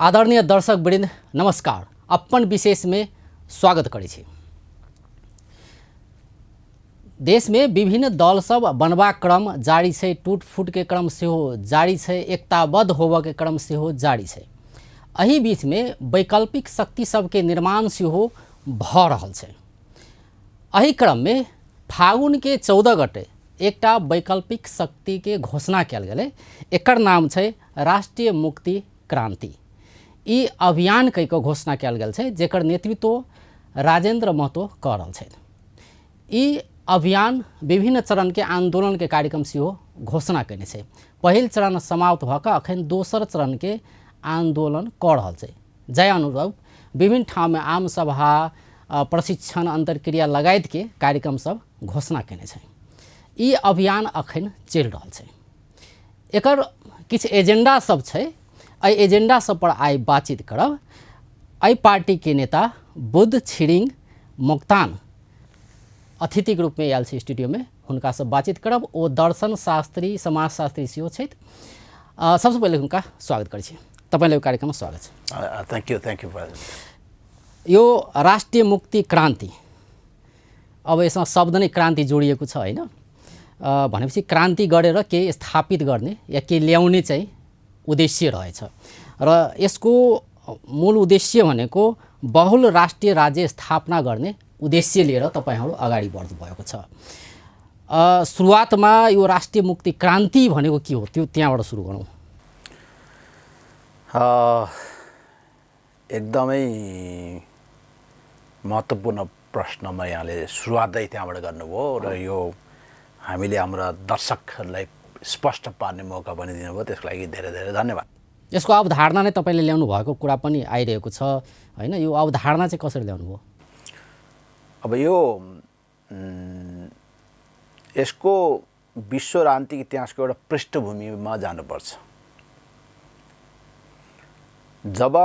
आदरणीय दर्शक वृंद नमस्कार। अपन विशेष में स्वागत करै छी। देश में विभिन्न दल सब बनवा क्रम जारी है, टूट फूट के क्रम से जारी है, एकताबद्ध होबऽ के क्रम से जारी है। एही बीच में वैकल्पिक शक्ति सब के निर्माण से भ रहल छै। एही क्रम में फागुन के 14 गते एकटा वैकल्पिक शक्ति के घोषणा कयल गेलै। एकर नाम छै राष्ट्रीय मुक्ति क्रांति। ई अभियान कई के घोषणा कयल गेल छै, जेकर नेतृत्व राजेंद्र महतो कर रहल छै। ई अभियान विभिन्न चरण के आंदोलन के कार्यक्रम से घोषणा कयने छै। पहिल चरण समाप्त भऽ कऽ अखन दोसर चरण के आंदोलन कर रहल छै। जय अनुरूप विभिन्न ठाम में आम सभा, प्रशिक्षण, अंतरक्रिया लगायत के कार्यक्रम सब घोषणा कयने छै। ई अभियान अखन चलि रहल छै। एकर किछु एजेंडा सब छै। एहि एजेंडा सब पर आइ बातचीत करब। एहि पार्टी के नेता बुद्ध छिरिंग मोक्तान अतिथि के रूप में आयल छै स्टूडियो में। हुनका से बातचीत करब। ओ दर्शन शास्त्री, समाजशास्त्री सेहो छथि। सबसे पहले हुनका स्वागत करै छी। तपाईलाई कार्यक्रम में स्वागत छ। थैंक यू यो राष्ट्रीय मुक्ति क्रांति, अब यसमा शब्द नै क्रान्ति जोडिएको छ हैन। भनेपछि क्रान्ति गरेर के स्थापित गर्ने या के ल्याउने चाहिँ उद्देश्य रहेछ र यसको मूल उद्देश्य भनेको बहुल राष्ट्रिय राज्य स्थापना गर्ने उद्देश्य लिएर तपाईहरु अगाडि बढ्नु भएको छ। सुरुवातमा यो राष्ट्रिय मुक्ति क्रान्ति भनेको के हो, त्यो त्यहाँबाट सुरु गरौँ। एकदमै महत्त्वपूर्ण प्रश्नमा यहाँले सुरुवातै त्यहाँबाट गर्नुभयो र यो हामीले हाम्रा दर्शकहरूलाई स्पष्ट पार्ने मौका पनि दिनुभयो। त्यसको लागि धेरै धेरै धन्यवाद। यसको अवधारणा नै तपाईले ल्याउनु भएको कुरा पनि आइरहेको छ हैन। यो अवधारणा चाहिँ कसरी ल्याउनु भयो? अब यो यसको विश्व राजनीतिक इतिहासको एउटा पृष्ठभूमिमा जानुपर्छ। जब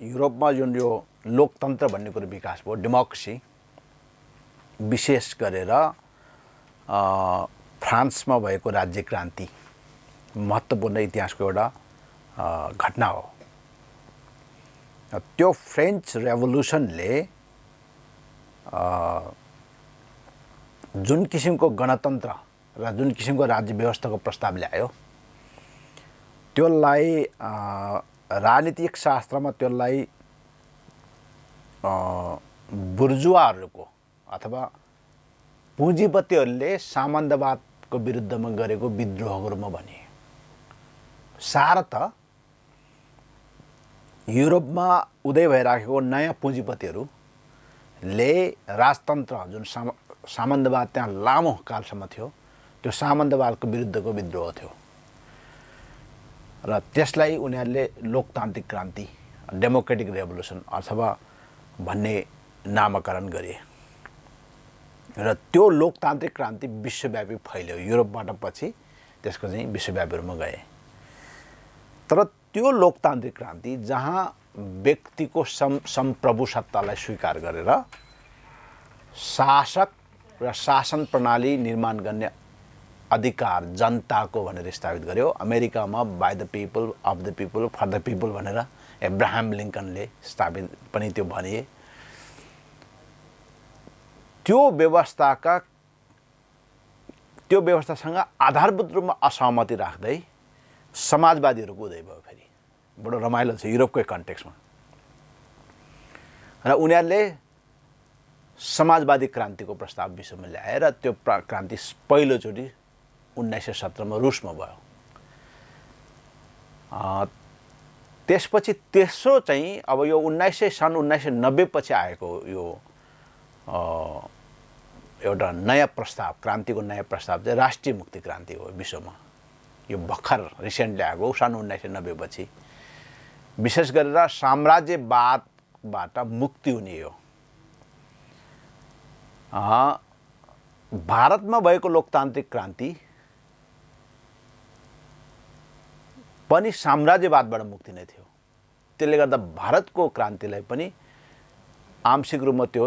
युरोपमा जुन यो लोकतन्त्र भन्ने कुरो विकास भयो, डेमोक्रेसी, विशेष गरेर फ्रान्समा भएको राज्य क्रान्ति महत्त्वपूर्ण इतिहासको एउटा घटना हो। त्यो फ्रेन्च रेभोल्युसनले जुन किसिमको गणतन्त्र र जुन किसिमको राज्य व्यवस्थाको प्रस्ताव ल्यायो, त्यसलाई राजनीतिक शास्त्रमा त्यसलाई बुर्जुवाहरूको अथवा पुँजीपतिहरूले सामन्तवादको विरुद्धमा गरेको विद्रोहको रूपमा भने। सारत युरोपमा उदय भइराखेको नयाँ पुँजीपतिहरूले राजतन्त्र जुन सामन्तवाद त्यहाँ लामो कालसम्म थियो, त्यो सामन्तवादको विरुद्धको विद्रोह थियो र त्यसलाई उनीहरूले लोकतान्त्रिक क्रान्ति, डेमोक्रेटिक रेभोल्युसन अथवा भन्ने नामकरण गरे र त्यो लोकतान्त्रिक क्रान्ति विश्वव्यापी फैल्यो। युरोपबाट पछि त्यसको चाहिँ विश्वव्यापी रूपमा गए। तर त्यो लोकतान्त्रिक क्रान्ति जहाँ व्यक्तिको संप्रभु सत्तालाई स्वीकार गरेर शासक र शासन प्रणाली निर्माण गर्ने अधिकार जनताको भनेर स्थापित गर्यो। अमेरिकामा by the people, of the people, for the people भनेर एब्राहम लिङ्कनले स्थापित पनि त्यो भने। त्यो व्यवस्थासँग आधारभूत रूपमा असहमति राख्दै समाजवादीहरूको उदय भयो। फेरि बडो रमाइलो छ युरोपकै कन्टेक्स्टमा। र उनीहरूले समाजवादी क्रान्तिको प्रस्ताव विश्वमा ल्याए र त्यो क्रान्ति पहिलोचोटि 1917 मा रुसमा भयो। त्यसपछि तेस्रो चाहिँ अब यो सन् 1990 पछि आएको यो एउटा नयाँ प्रस्ताव, क्रान्तिको नयाँ प्रस्ताव चाहिँ राष्ट्रिय मुक्ति क्रान्ति हो विश्वमा। यो भर्खर रिसेन्टली आएको सन् 1990 पछि। विशेष गरेर साम्राज्यवादबाट मुक्ति हुने हो। भारतमा भएको लोकतान्त्रिक क्रान्ति पनि साम्राज्यवादबाट मुक्ति नै थियो। त्यसले गर्दा भारतको क्रान्तिलाई पनि आंशिक रूपमा त्यो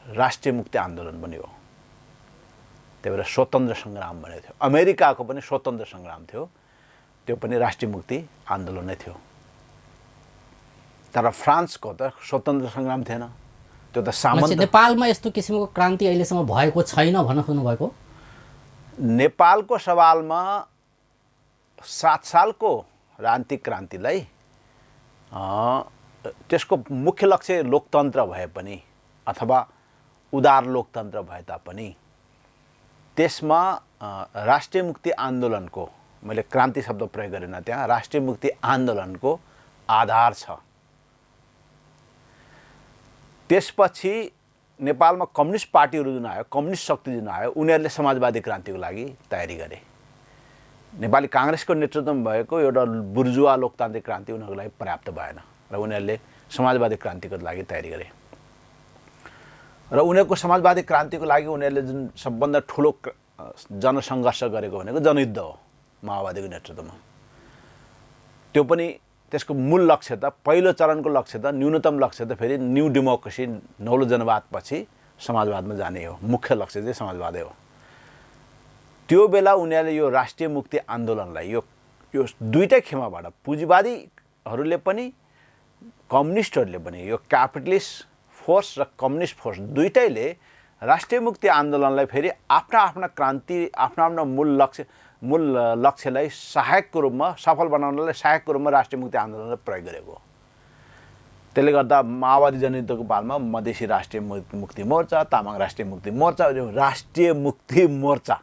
राष्ट्रिय मुक्ति आन्दोलन पनि हो। त्यही भएर स्वतन्त्र सङ्ग्राम भनेको थियो। अमेरिकाको पनि स्वतन्त्र सङ्ग्राम थियो, त्यो पनि राष्ट्रिय मुक्ति आन्दोलन नै थियो। तर फ्रान्सको त स्वतन्त्र सङ्ग्राम थिएन, त्यो त भनेपछि सामन्त। नेपालमा यस्तो किसिमको क्रान्ति अहिलेसम्म भएको छैन भन्न खोज्नुभएको? नेपालको सवालमा 7 सालको राजनीतिक क्रान्तिलाई त्यसको मुख्य लक्ष्य लोकतन्त्र भए पनि अथवा उदार लोकतन्त्र भए तापनि त्यसमा राष्ट्रिय मुक्ति आन्दोलनको, मैले क्रान्ति शब्द प्रयोग गरेन त्यहाँ, राष्ट्रिय मुक्ति आन्दोलनको आधार छ। त्यसपछि नेपालमा कम्युनिस्ट पार्टीहरू जुन आयो, कम्युनिस्ट शक्ति जुन आयो, उनीहरूले समाजवादी क्रान्तिको लागि तयारी गरे। नेपाली काङ्ग्रेसको नेतृत्वमा भएको एउटा बुर्जुवा लोकतान्त्रिक क्रान्ति उनीहरूको लागि पर्याप्त भएन र उनीहरूले समाजवादी क्रान्तिको लागि तयारी गरे। र उनीहरूको समाजवादी क्रान्तिको लागि उनीहरूले जुन सबभन्दा ठुलो जनसङ्घर्ष गरेको भनेको जनयुद्ध हो माओवादीको नेतृत्वमा। त्यो पनि त्यसको मूल लक्ष्य त, पहिलो चरणको लक्ष्य त, न्यूनतम लक्ष्य त फेरि न्यू डेमोक्रेसी, नौलो जनवादपछि समाजवादमा जाने हो। मुख्य लक्ष्य चाहिँ समाजवादै हो। त्यो बेला उनीहरूले यो राष्ट्रिय मुक्ति आन्दोलनलाई यो दुईटै खेमाबाट, पुँजीवादीहरूले पनि कम्युनिस्टहरूले पनि, यो क्यापिटलिस्ट फोर्स र कम्युनिस्ट फोर्स दुईटैले राष्ट्रिय मुक्ति आन्दोलनलाई फेरि आफ्ना क्रान्ति, आफ्ना मूल लक्ष्यलाई सहायकको रूपमा, सफल बनाउनलाई सहायकको रूपमा राष्ट्रिय मुक्ति आन्दोलनलाई प्रयोग गरेको। त्यसले गर्दा माओवादी जनयुद्धको पालमा मधेसी राष्ट्रिय मुक्ति मोर्चा, तामाङ राष्ट्रिय मुक्ति मोर्चा, राष्ट्रिय मुक्ति मोर्चा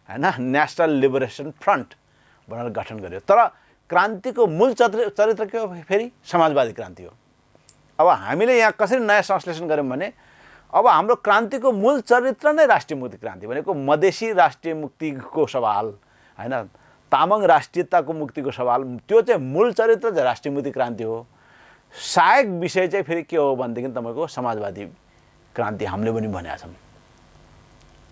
हैन, नेसनल लिबरेसन फ्रन्ट भनेर गठन गर्यो। तर क्रान्तिको मूल चरित्र के हो? फेरि समाजवादी क्रान्ति हो। अब हामीले यहाँ कसरी नयाँ संश्लेषण गऱ्यौँ भने, अब हाम्रो क्रान्तिको मूल चरित्र नै राष्ट्रिय मुक्ति क्रान्ति भनेको मधेसी राष्ट्रिय मुक्तिको सवाल हैन, तामाङ राष्ट्रियताको मुक्तिको सवाल, त्यो चाहिँ मूल चरित्र चाहिँ राष्ट्रिय मुक्ति क्रान्ति हो। सहायक विषय चाहिँ फेरि के हो भनेदेखि तपाईँको समाजवादी क्रान्ति हामीले पनि भनेका छौँ,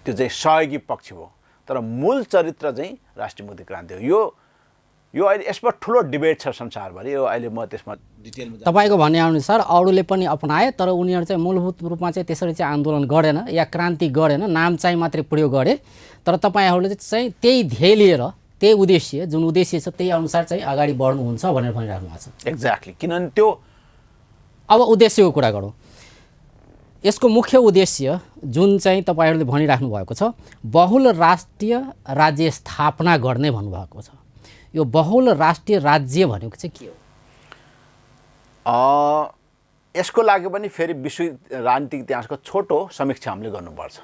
त्यो चाहिँ सहयोगी पक्ष हो। तर मूल चरित्र चाहिँ राष्ट्रिय मुक्ति क्रान्ति हो। यो अहिले यसमा ठुलो डिबेट छ संसारभरि। यो अहिले म त्यसमा डिटेलमा तपाईँको भनेअनुसार अरूले पनि अपनाए, तर उनीहरू चाहिँ मूलभूत रूपमा चाहिँ त्यसरी चाहिँ आन्दोलन गरेन या क्रान्ति गरेन, नाम चाहिँ मात्रै प्रयोग गरे। तर तपाईँहरूले चाहिँ त्यही ध्येय लिएर, त्यही उद्देश्य, जुन उद्देश्य छ त्यही अनुसार चाहिँ अगाडि बढ्नुहुन्छ भनेर भनिराख्नु भएको छ। एक्ज्याक्टली। किनभने त्यो अब उद्देश्यको कुरा गरौँ। यसको मुख्य उद्देश्य जुन चाहिँ तपाईँहरूले भनिराख्नु भएको छ, बहुल राष्ट्रिय राज्य स्थापना गर्ने भन्नुभएको छ। यो बहुल राष्ट्रिय राज्य भनेको चाहिँ के हो? यसको लागि पनि फेरि विश्व राजनीतिक इतिहासको छोटो समीक्षा हामीले गर्नुपर्छ।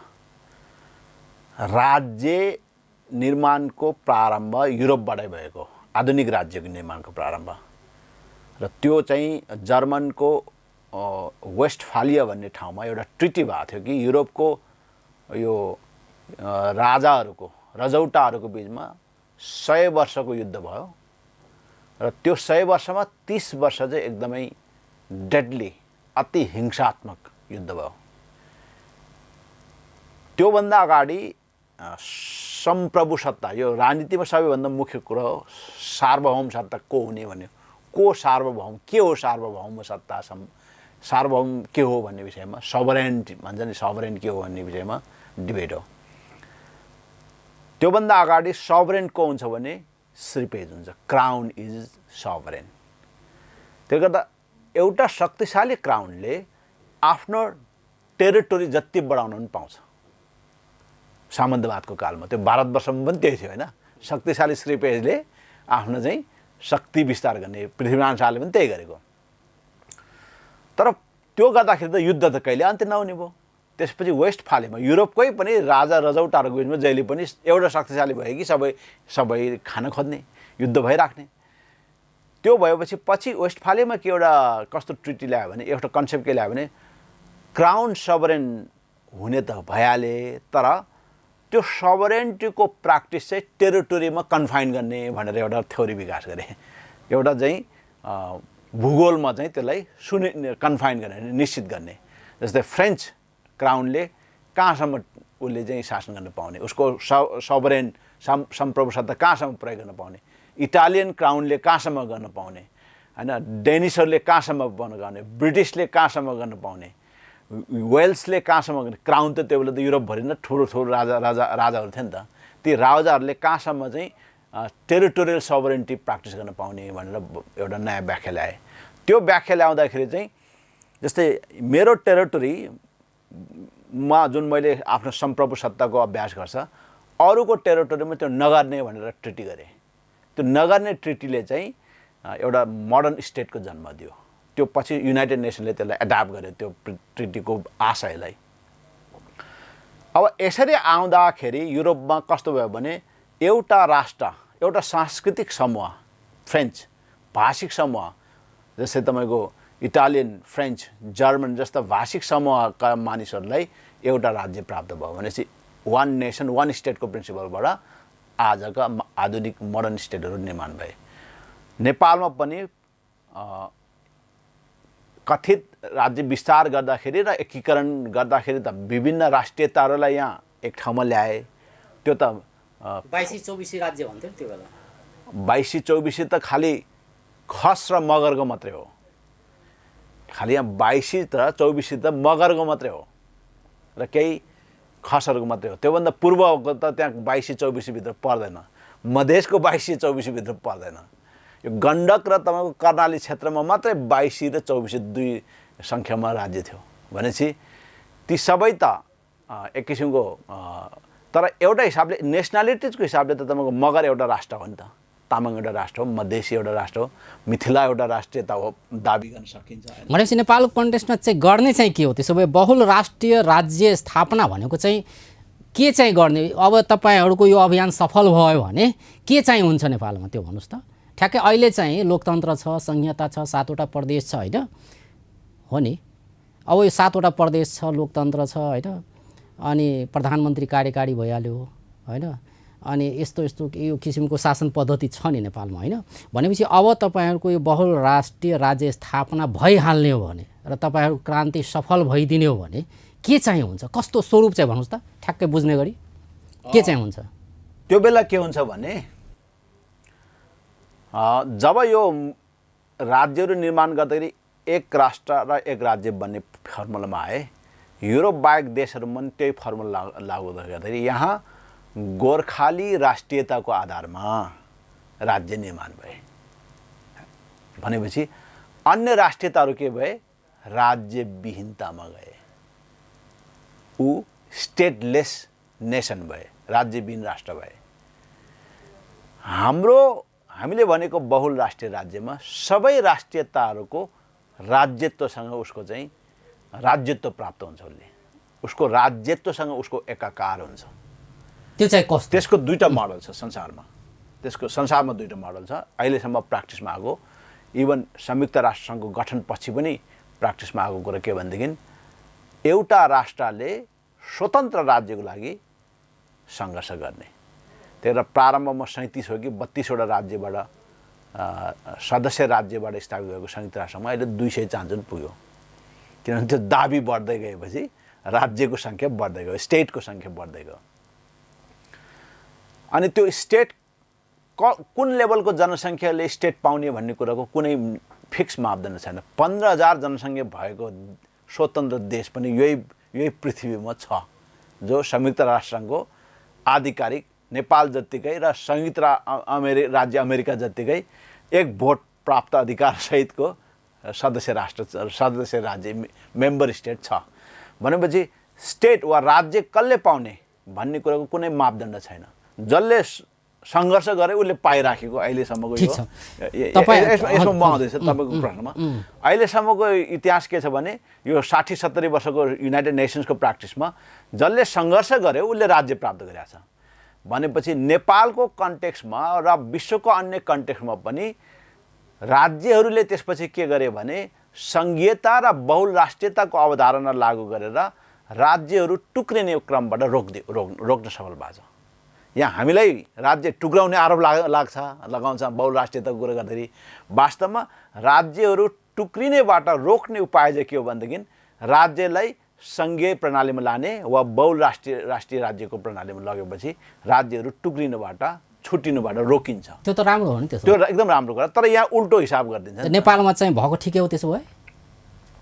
राज्य निर्माणको प्रारम्भ युरोपबाटै भएको, आधुनिक राज्यको निर्माणको प्रारम्भ, र त्यो चाहिँ जर्मनको वेस्टफालिया भन्ने ठाउँमा एउटा ट्रिटी भएको थियो कि युरोपको यो राजाहरूको, रजौटाहरूको बिचमा 100 वर्षको युद्ध भयो र त्यो 100 वर्षमा 30 वर्ष चाहिँ एकदमै डेडली, अति हिंसात्मक युद्ध भयो। त्योभन्दा अगाडि संप्रभु सत्ता, यो राजनीतिमा सबैभन्दा मुख्य कुरो हो सार्वभौम सत्ता को हुने भन्ने, को सार्वभौम, के हो सार्वभौम सत्ता, सार्वभौम के हो भन्ने विषयमा, सभरेन भन्छ नि, सभरेन के हो भन्ने विषयमा डिबेट हो। त्योभन्दा अगाडि सभरेन को हुन्छ भने श्रीपेज हुन्छ, क्राउन इज सभरेन। त्यसले गर्दा एउटा शक्तिशाली क्राउनले आफ्नो टेरिटोरी जति बढाउन पनि पाउँछ। सामन्तवादको कालमा त्यो भारतवर्षमा पनि त्यही थियो होइन, शक्तिशाली श्रीपेजले आफ्नो चाहिँ शक्ति विस्तार गर्ने, पृथ्वीनारायण शाहले पनि त्यही गरेको। तर त्यो गर्दाखेरि त युद्ध त कहिले अन्त्य नहुने भयो। त्यसपछि वेस्टफालियामा युरोपकै पनि राजा रजौटाहरूको बिचमा जहिले पनि एउटा शक्तिशाली भयो कि सबै खान खोज्ने, युद्ध भइराख्ने। त्यो भएपछि पछि वेस्टफालियामा के एउटा कस्तो ट्रिटी ल्यायो भने, एउटा कन्सेप्ट के ल्यायो भने, क्राउन सभरेन हुने त भइहाले, तर त्यो सभरेन्टीको प्र्याक्टिस चाहिँ टेरिटोरीमा कन्फाइन गर्ने भनेर एउटा थ्योरी विकास गरे। एउटा चाहिँ भूगोलमा चाहिँ त्यसलाई कन्फाइन गर्ने, निश्चित गर्ने। जस्तै फ्रेन्च क्राउनले कहाँसम्म उसले चाहिँ शासन गर्न पाउने, उसको सभरेन संप्रभु सत्ता कहाँसम्म प्रयोग गर्न पाउने, इटालियन क्राउनले कहाँसम्म गर्न पाउने हैन, डेनिसहरूले कहाँसम्म गर्न, ब्रिटिसले कहाँसम्म गर्न पाउने, वेल्सले कहाँसम्म गर्ने। क्राउन त त्यो बेला त युरोपभरि नै ठुलो राजाहरू थिए नि त, ती राजाहरूले कहाँसम्म चाहिँ टेरिटोरियल सभरेन्टी प्र्याक्टिस गर्न पाउने भनेर एउटा नयाँ व्याख्या ल्याए। त्यो व्याख्या ल्याउँदाखेरि चाहिँ जस्तै मेरो टेरिटोरीमा जुन मैले आफ्नो सम्प्रभु सत्ताको अभ्यास गर्छ अरूको टेरिटोरीमा त्यो नगर्ने भनेर ट्रिटी गरेँ। त्यो नगर्ने ट्रिटीले चाहिँ एउटा मोडर्न स्टेटको जन्म दियो। त्यो पछि युनाइटेड नेसनले त्यसलाई एडाप्ट गर्यो त्यो ट्रिटीको आशयलाई। अब यसरी आउँदाखेरि युरोपमा कस्तो भयो भने एउटा राष्ट्र, एउटा सांस्कृतिक समूह, फ्रेन्च भाषिक समूह, जस्तै तपाईँको इटालियन, फ्रेन्च, जर्मन जस्ता भाषिक समूहका मानिसहरूलाई एउटा राज्य प्राप्त भयो भनेपछि वान नेसन वान स्टेटको प्रिन्सिपलबाट आजका आधुनिक मोडर्न स्टेटहरू निर्माण भए। नेपालमा पनि कथित राज्य विस्तार गर्दाखेरि र एकीकरण गर्दाखेरि त विभिन्न राष्ट्रियताहरूलाई यहाँ एक ठाउँमा ल्याए। त्यो त 22-24 राज्य भन्थ्यो त्यो बेला। 22-24 त खालि खस र मगरको मात्रै हो। खालि यहाँ 22 र 24 त मगरको मात्रै हो र केही खसहरूको मात्रै हो। त्योभन्दा पूर्वको त त्यहाँ 22-24 भित्र पर्दैन। मधेसको 22-24 भित्र पर्दैन। यो गण्डक र तपाईँको कर्णाली क्षेत्रमा मात्रै 22 र 24 दुई सङ्ख्यामा राज्य थियो भनेपछि ती सबै त एक किसिमको तर एउटा हिसाबले नेसनालिटिजको हिसाबले त तपाईँको मगर एउटा राष्ट्र हो नि त, तामाङ एउटा राष्ट्र हो, मधेसी एउटा राष्ट्र हो, मिथिला एउटा राष्ट्रियता हो दाबी गर्न सकिन्छ। भनेपछि नेपालको कन्टेक्स्टमा चाहिँ गर्ने चाहिँ के हो? त्यसो भए बहुल राष्ट्रिय राज्य स्थापना भनेको चाहिँ के चाहिँ गर्ने? अब तपाईँहरूको यो अभियान सफल भयो भने के चाहिँ हुन्छ नेपालमा त्यो भन्नुहोस् त। ठ्याक्कै अहिले चाहिँ लोकतन्त्र छ, संहिता छ, 7वटा प्रदेश छ होइन, हो नि। अब यो 7वटा प्रदेश छ, लोकतन्त्र छ होइन, अनि प्रधानमन्त्री कार्यकारी भइहाल्यो होइन, अनि यस्तो यस्तो यो किसिमको शासन पद्धति छ नि नेपालमा होइन। भनेपछि अब तपाईँहरूको यो बहुल राष्ट्रिय राज्य स्थापना भइहाल्ने हो भने र तपाईँहरूको क्रान्ति सफल भइदिने हो भने के चाहिँ हुन्छ? कस्तो स्वरूप चाहिँ भन्नुहोस् त ठ्याक्कै बुझ्ने गरी के चाहिँ हुन्छ? त्यो बेला के हुन्छ भने जब यो राज्यहरू निर्माण गर्दाखेरि एक राष्ट्र र एक राज्य बन्ने फर्मुलामा आए, युरोप बाहेक देशहरूमा पनि त्यही फर्मुला लागू गर्दाखेरि यहाँ गोर्खाली राष्ट्रियताको आधारमा राज्य निर्माण भए। भनेपछि अन्य राष्ट्रियताहरू के भए? राज्यविहीनतामा गए। ऊ स्टेटलेस नेसन भए, राज्यविहीन राष्ट्र भए। हामीले भनेको बहुल राष्ट्रिय राज्यमा सबै राष्ट्रियताहरूको राज्यत्वसँग उसको चाहिँ राज्यत्व प्राप्त हुन्छ। उसको राज्यत्वसँग उसको एकाकार हुन्छ। त्यो चाहिँ कस्तो? त्यसको दुईटा मोडल छ संसारमा। त्यसको संसारमा दुईटा मोडल छ अहिलेसम्म प्र्याक्टिसमा आएको। इभन संयुक्त राष्ट्र सङ्घको गठनपछि पनि प्र्याक्टिसमा आएको कुरा के भनेदेखि एउटा राष्ट्रले स्वतन्त्र राज्यको लागि सङ्घर्ष गर्ने। त्यही भएर प्रारम्भमा 37 हो कि 32वटा राज्यबाट सदस्य राज्यबाट स्थापित भएको संयुक्त राष्ट्रमा अहिले 200 पुग्यो। किनभने त्यो दाबी बढ्दै गएपछि राज्यको सङ्ख्या बढ्दै गयो, स्टेटको सङ्ख्या बढ्दै गयो। अनि त्यो स्टेट कुन लेभलको जनसङ्ख्याले स्टेट पाउने भन्ने कुराको कुनै फिक्स मापदण्ड छैन। 15,000 जनसङ्ख्या भएको स्वतन्त्र देश पनि यही पृथ्वीमा छ जो संयुक्त राष्ट्रको आधिकारिक नेपाल जत्तिकै र संयुक्त राज्य अमेरिका जत्तिकै एक भोट प्राप्त अधिकार सहितको सदस्य राज्य मेम्बर स्टेट छ। भनेपछि स्टेट वा राज्य कसले पाउने भन्ने कुराको कुनै मापदण्ड छैन। जसले सङ्घर्ष गरे उसले पाइराखेको अहिलेसम्मको यसमा म आउँदैछ तपाईँको प्रश्नमा। अहिलेसम्मको इतिहास के छ भने यो 60-70 वर्षको युनाइटेड नेसन्सको प्र्याक्टिसमा जसले सङ्घर्ष गरे उसले राज्य प्राप्त गरेको छ। भनेपछि नेपालको कन्टेक्स्टमा र विश्वको अन्य कन्टेक्स्टमा पनि राज्यहरूले त्यसपछि के गरे भने सङ्घीयता र बहुल राष्ट्रियताको अवधारणा लागू गरेर राज्यहरू टुक्रिने क्रमबाट रोक्न सफल भएको छ। यहाँ हामीलाई राज्य टुक्राउने आरोप लगाउँछ बहुल राष्ट्रियताको कुरा गर्दाखेरि। वास्तवमा राज्यहरू टुक्रिनेबाट रोक्ने उपाय चाहिँ के हो भनेदेखि राज्यलाई सङ्घीय प्रणालीमा लाने वा बहुल राष्ट्रिय राज्यको प्रणालीमा लगेपछि राज्यहरू टुक्रिनुबाट छुट्टिनुबाट रोकिन्छ। त्यो त राम्रो हो नि। त्यो एकदम राम्रो कुरा। तर यहाँ उल्टो हिसाब गरिदिन्छ। नेपालमा चाहिँ भएको ठिकै हो त्यसो भए?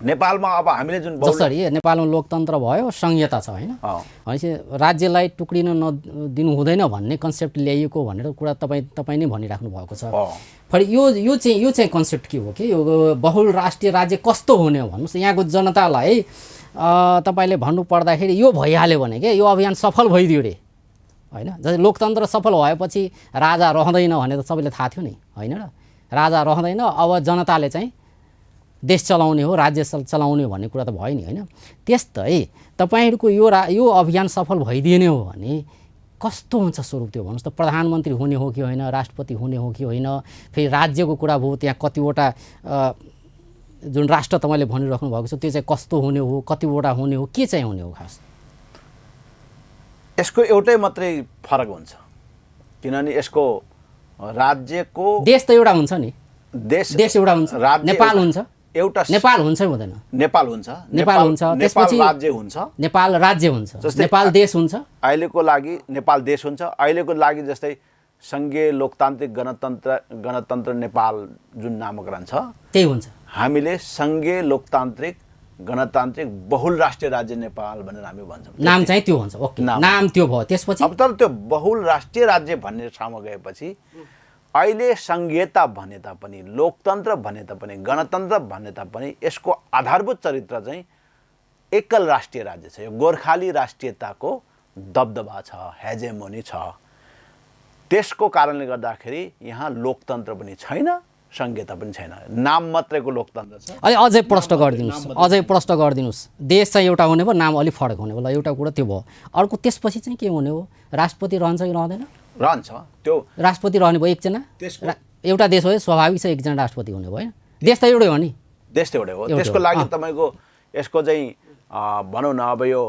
नेपालमा अब हामीले जुन जसरी नेपालमा लोकतन्त्र भयो संहिता छ होइन भनेपछि राज्यलाई टुक्रिन नदिनु हुँदैन भन्ने कन्सेप्ट ल्याइएको भनेर कुरा तपाईँ नै भनिराख्नु भएको छ। फेरि यो चाहिँ कन्सेप्ट के हो कि यो बहुल राष्ट्रिय राज्य कस्तो हुने हो भन्नुहोस्। यहाँको जनतालाई तपाईँले भन्नु पर्दाखेरि यो भइहाल्यो भने के यो अभियान सफल भइदियो रे होइन। जस्तै लोकतन्त्र सफल भएपछि राजा रहँदैन भने त सबैले थाहा थियो नि होइन र। राजा रहँदैन, अब जनताले चाहिँ देश चलाउने हो, राज्य चलाउने हो भन्ने कुरा त भयो नि होइन। त्यस्तै तपाईँहरूको यो अभियान सफल भइदिने हो भने कस्तो हुन्छ स्वरूप त्यो भन्नुहोस् त। प्रधानमन्त्री हुने हो कि होइन, राष्ट्रपति हुने हो कि होइन, फेरि राज्यको कुरा भयो त्यहाँ कतिवटा जुन राष्ट्र तपाईँले भनिराख्नु भएको छ त्यो चाहिँ कस्तो हुने हो, कतिवटा हुने हो, के चाहिँ हुने हो खास? यसको एउटै मात्रै फरक हुन्छ किनभने यसको राज्यको देश त एउटा हुन्छ नि, देश एउटा हुन्छ, नेपाल हुन्छ, एउटा नेपाल हुन्छ हुँदैन, नेपाल हुन्छ, त्यसपछि राज्य हुन्छ, नेपाल राज्य हुन्छ, नेपाल देश हुन्छ। अहिलेको लागि नेपाल देश हुन्छ। अहिलेको लागि जस्तै सङ्घीय लोकतान्त्रिक गणतन्त्र नेपाल जुन नामकरण छ त्यही हुन्छ। हामीले सङ्घीय लोकतान्त्रिक गणतान्त्रिक बहुल राष्ट्रिय राज्य नेपाल भनेर हामी भन्छौँ। नाम चाहिँ त्यो हुन्छ, ओके, नाम त्यो भयो। त्यसपछि अब तर त्यो बहुल राष्ट्रिय राज्य भन्ने ठाउँमा गएपछि अहिले सङ्घीयता भने तापनि, लोकतन्त्र भने तापनि, गणतन्त्र भने तापनि यसको आधारभूत चरित्र चाहिँ एकल राष्ट्रिय राज्य छ। यो गोर्खाली राष्ट्रियताको दबदबा छ, हेजेमोनी छ। त्यसको कारणले गर्दाखेरि यहाँ लोकतन्त्र पनि छैन, सङ्घीयता पनि छैन, नाम मात्रैको लोकतन्त्र छ। अहिले अझै प्रश्न गरिदिनुहोस्, देश चाहिँ एउटा हुने भयो, नाम अलिक फरक हुने भयो, ल एउटा कुरा त्यो भयो। अर्को त्यसपछि चाहिँ के हुने हो? राष्ट्रपति रहन्छ कि रहँदैन? रहन्छ। त्यो राष्ट्रपति रहने भयो एकजना, एउटा देश हो, स्वाभाविक छ एकजना राष्ट्रपति हुने भयो। देश त एउटै हो नि, देश त एउटै हो। त्यसको लागि तपाईँको यसको चाहिँ भनौँ न अब यो